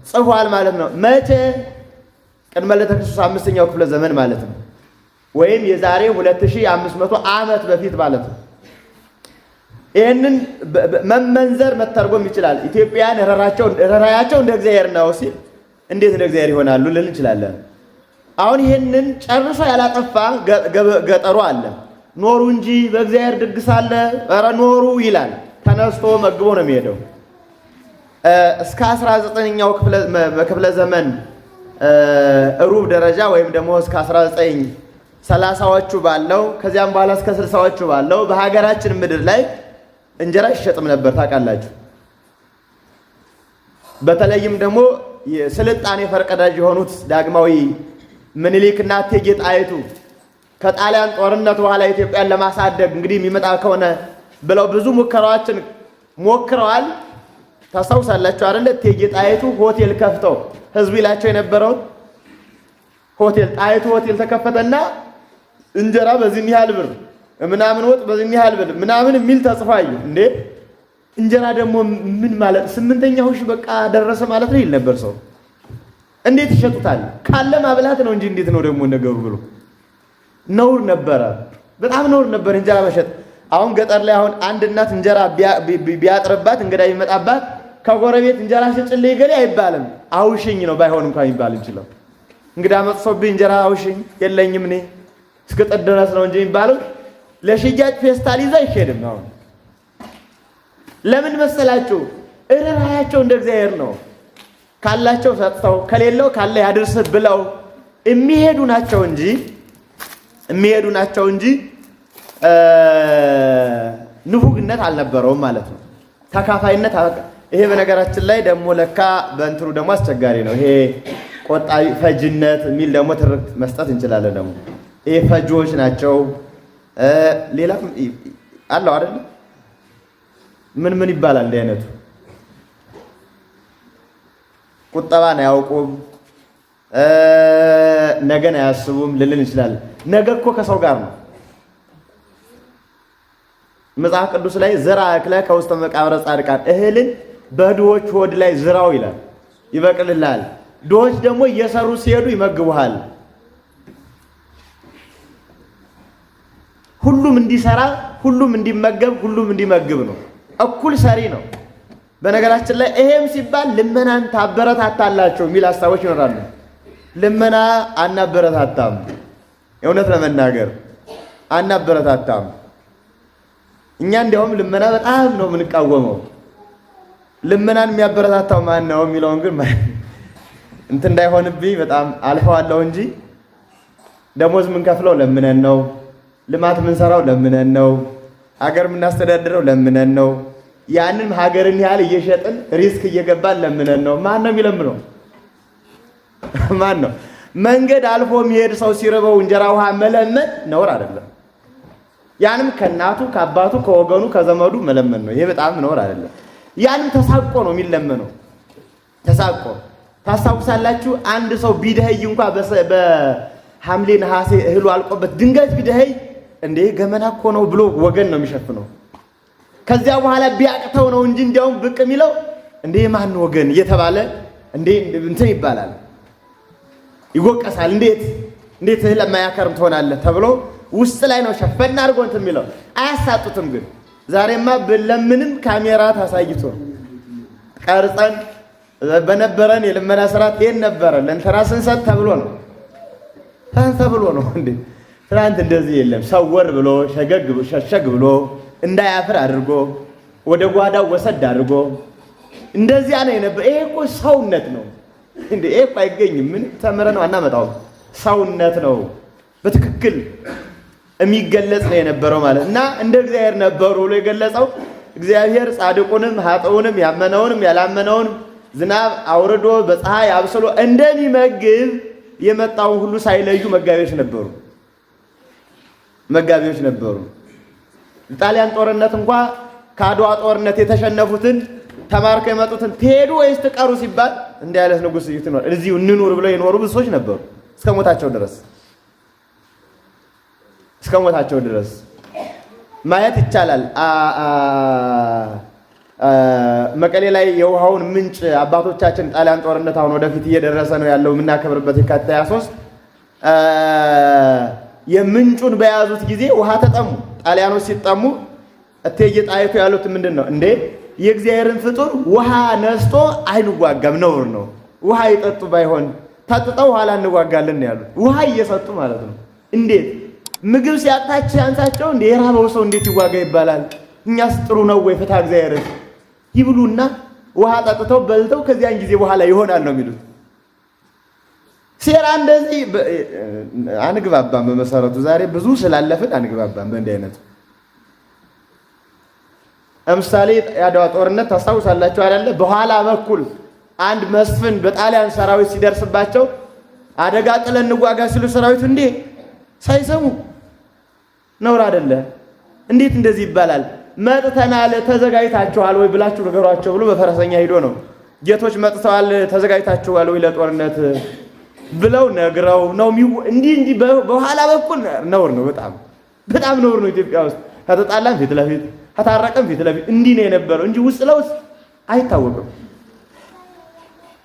ጽፏል ማለት ነው። መቼ? ቅድመ ልደተ ክርስቶስ 5ኛው ክፍለ ዘመን ማለት ነው። ወይም የዛሬ 2500 ዓመት በፊት ማለት ነው። ይህንን መመንዘር መተርጎም ይችላል። ኢትዮጵያን ርኅራኄያቸው እንደ እግዚአብሔር ነው ሲል እንዴት እንደ እግዚአብሔር ይሆናሉ ልል እንችላለን። አሁን ይህንን ጨርሶ ያላጠፋ ገጠሩ አለ። ኖሩ እንጂ በእግዚአብሔር ድግስ አለ፣ ኧረ ኖሩ ይላል። ተነስቶ መግቦ ነው የሚሄደው። እስከ 19ኛው ክፍለ ዘመን ሩብ ደረጃ ወይም ደግሞ እስከ 1930ዎቹ ባለው ከዚያም በኋላ እስከ 60ዎቹ ባለው በሀገራችን ምድር ላይ እንጀራ ይሸጥም ነበር ታውቃላችሁ። በተለይም ደግሞ የስልጣኔ ፈርቀዳጅ የሆኑት ዳግማዊ ምኒልክና እቴጌ ጣይቱ ከጣሊያን ጦርነት በኋላ ኢትዮጵያን ለማሳደግ እንግዲህ የሚመጣ ከሆነ ብለው ብዙ ሙከራዎችን ሞክረዋል። ታስታውሳላችሁ አይደል? እቴጌ ጣይቱ ሆቴል ከፍተው ህዝብ ይላቸው የነበረው ሆቴል ጣይቱ ሆቴል ተከፈተና እንጀራ በዚህ ያህል ብር ምናምን ወጥ በዚህ ያህል ብር ምናምን የሚል ተጽፋዩ። እንዴ እንጀራ ደግሞ ምን ማለት 8ኛው ሺህ በቃ ደረሰ ማለት ነው ይል ነበር ሰው። እንዴት ይሸጡታል? ካለ ማብላት ነው እንጂ እንዴት ነው ደግሞ ነገሩ ብሎ ነውር ነበረ። በጣም ነውር ነበር እንጀራ መሸጥ። አሁን ገጠር ላይ አሁን አንድ እናት እንጀራ ቢያጥርባት እንግዳ ቢመጣባት ከጎረቤት እንጀራ ሽጭልኝ ገሌ አይባልም። አውሽኝ ነው ባይሆን እንኳን ይባል እንችላል። እንግዳ መጥሶብኝ እንጀራ አውሽኝ የለኝም እኔ እስክጥር ድረስ ነው እንጂ የሚባለው። ለሽያጭ ፌስታል ይዛ አይሄድም። አሁን ለምን መሰላችሁ? ርኅራኄያቸው እንደ እግዚአብሔር ነው። ካላቸው ሰጥተው ከሌለው ካለ ያድርስህ ብለው የሚሄዱ ናቸው እንጂ ንፉግነት አልነበረውም ማለት ነው። ተካፋይነት። ይሄ በነገራችን ላይ ደግሞ ለካ በእንትኑ ደግሞ አስቸጋሪ ነው። ይሄ ቆጣቢ ፈጅነት የሚል ደግሞ ትርክት መስጠት እንችላለን። ደግሞ ፈጆች ናቸው። ሌላም አለው አይደል? ምን ይባላል? እንዲህ አይነቱ ቁጠባን አያውቁም፣ ነገን አያስቡም ልልን እንችላለን። ነገ እኮ ከሰው ጋር ነው። መጽሐፍ ቅዱስ ላይ ዘራ እክለ ከውስተ መቃብረ ጻድቃን፣ እህልን በድሆች ሆድ ላይ ዝራው ይላል፣ ይበቅልልሃል። ድሆች ደግሞ እየሰሩ ሲሄዱ ይመግቡሃል። ሁሉም እንዲሰራ፣ ሁሉም እንዲመገብ፣ ሁሉም እንዲመግብ ነው። እኩል ሰሪ ነው። በነገራችን ላይ ይሄም ሲባል ልመናን ታበረታታላቸው የሚል ሀሳቦች ይኖራሉ። ልመና አናበረታታም። እውነት ለመናገር አናበረታታም። እኛ እንዲያውም ልመና በጣም ነው የምንቃወመው። ልመናን የሚያበረታታው ማን ነው የሚለውን ግን እንትን እንዳይሆንብኝ በጣም አልፈዋለሁ እንጂ ደሞዝ የምንከፍለው ለምነን ነው። ልማት የምንሰራው ለምነን ነው። ሀገር የምናስተዳድረው ለምነን ነው። ያንን ሀገርን ያህል እየሸጥን ሪስክ እየገባን ለምነን ነው። ማን ነው የሚለምነው? ማን ነው? መንገድ አልፎ የሚሄድ ሰው ሲርበው እንጀራ ውሃ መለመን ነውር አይደለም። ያንም ከእናቱ ከአባቱ ከወገኑ ከዘመዱ መለመን ነው። ይሄ በጣም ነውር አይደለም። ያንም ተሳቆ ነው የሚለመነው። ተሳቆ ታስታውሳላችሁ? አንድ ሰው ቢደኸይ እንኳ በሐምሌ ነሐሴ እህሉ አልቆበት ድንገት ቢደኸይ እንዴ ገመና እኮ ነው ብሎ ወገን ነው የሚሸፍነው። ከዚያ በኋላ ቢያቅተው ነው እንጂ እንዲያውም ብቅ የሚለው እንዴ ማን ወገን እየተባለ እንዴ እንትን ይባላል፣ ይወቀሳል። እንዴት እህል የማያከርም ትሆናለህ ተብሎ ውስጥ ላይ ነው ሸፈና አድርጎ እንትን የሚለው። አያሳጡትም። ግን ዛሬማ ለምንም ካሜራ ታሳይቶ ቀርጸን በነበረን የልመና ስርዓት ይሄን ነበረ ለእንትና ስንሰጥ ተብሎ ነው እንዴ። ትናንት እንደዚህ የለም። ሰወር ብሎ ሸሸግ ብሎ እንዳያፍር አድርጎ ወደ ጓዳው ወሰድ አድርጎ እንደዚያ ነው የነበረ። ይሄ እኮ ሰውነት ነው እንዴ! ይሄ እኮ አይገኝም። ምን ተምረ ነው አናመጣውም። ሰውነት ነው በትክክል የሚገለጽ ነው የነበረው ማለት እና እንደ እግዚአብሔር ነበሩ ብሎ የገለጸው እግዚአብሔር ጻድቁንም ኃጥኡንም ያመነውንም ያላመነውንም ዝናብ አውርዶ በፀሐይ አብስሎ እንደሚመግብ የመጣውን ሁሉ ሳይለዩ መጋቢዎች ነበሩ። ጣሊያን ጦርነት እንኳ ከአድዋ ጦርነት የተሸነፉትን ተማርከው የመጡትን ትሄዱ ወይስ ትቀሩ ሲባል እንዲህ አይነት ንጉሥ ይትኖር እዚሁ እንኑር ብለው የኖሩ ብዙ ሰዎች ነበሩ እስከ ሞታቸው ድረስ ማየት ይቻላል። መቀሌ ላይ የውሃውን ምንጭ አባቶቻችን ጣሊያን ጦርነት አሁን ወደፊት እየደረሰ ነው ያለው የምናከብርበት የካቲት 23 የምንጩን በያዙት ጊዜ ውሃ ተጠሙ። ጣሊያኖች ሲጠሙ እቴጌ ጣይቱ ያሉት ምንድን ነው? እንዴ የእግዚአብሔርን ፍጡር ውሃ ነስቶ አይንዋጋም፣ ነውር ነው። ውሃ ይጠጡ ባይሆን ታጥጠው ኋላ እንዋጋለን ያሉት። ውሃ እየሰጡ ማለት ነው። እንዴት ምግብ ሲያጣች ያንሳቸው እንዴ የራበው ሰው እንዴት ይዋጋ ይባላል? እኛስ ጥሩ ነው ወይ? ፍትሐ እግዚአብሔር ይብሉና ውሃ ጠጥተው በልተው ከዚያን ጊዜ በኋላ ይሆናል ነው የሚሉት። ሴራ እንደዚህ አንግባባም። በመሰረቱ ዛሬ ብዙ ስላለፍን አንግባባም በእንዲህ አይነቱ። ለምሳሌ የአድዋ ጦርነት ታስታውሳላችሁ አይደለ? በኋላ በኩል አንድ መስፍን በጣሊያን ሰራዊት ሲደርስባቸው አደጋ ጥለን እንዋጋ ሲሉ ሰራዊቱ እንዴ ሳይሰሙ ነውር አይደለ? እንዴት እንደዚህ ይባላል? መጥተናል ተዘጋጅታችኋል ወይ ብላችሁ ነገሯቸው ብሎ በፈረሰኛ ሄዶ ነው ጌቶች መጥተዋል ተዘጋጅታችኋል ወይ ለጦርነት ብለው ነግረው ነው እንዲህ በኋላ በኩል ነውር ነው። በጣም ነውር ነው። ኢትዮጵያ ውስጥ ከተጣላን ፊት ለፊት ከታረቀን ፊት ለፊት እንዲህ ነው የነበረው እንጂ ውስጥ ለውስጥ አይታወቅም።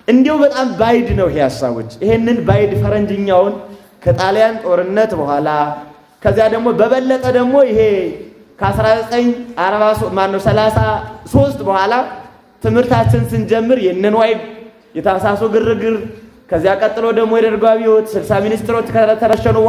እንዲሁ በጣም ባይድ ነው ይሄ ሀሳቦች። ይሄንን ባይድ ፈረንጅኛውን ከጣሊያን ጦርነት በኋላ ከዚያ ደግሞ በበለጠ ደግሞ ይሄ ከ1933 በኋላ ትምህርታችን ስንጀምር የነንዋይ የታሳሱ ግርግር ከዚያ ቀጥሎ ደግሞ የደርግ አብዮት 60 ሚኒስትሮች ከተረሸኑ በኋላ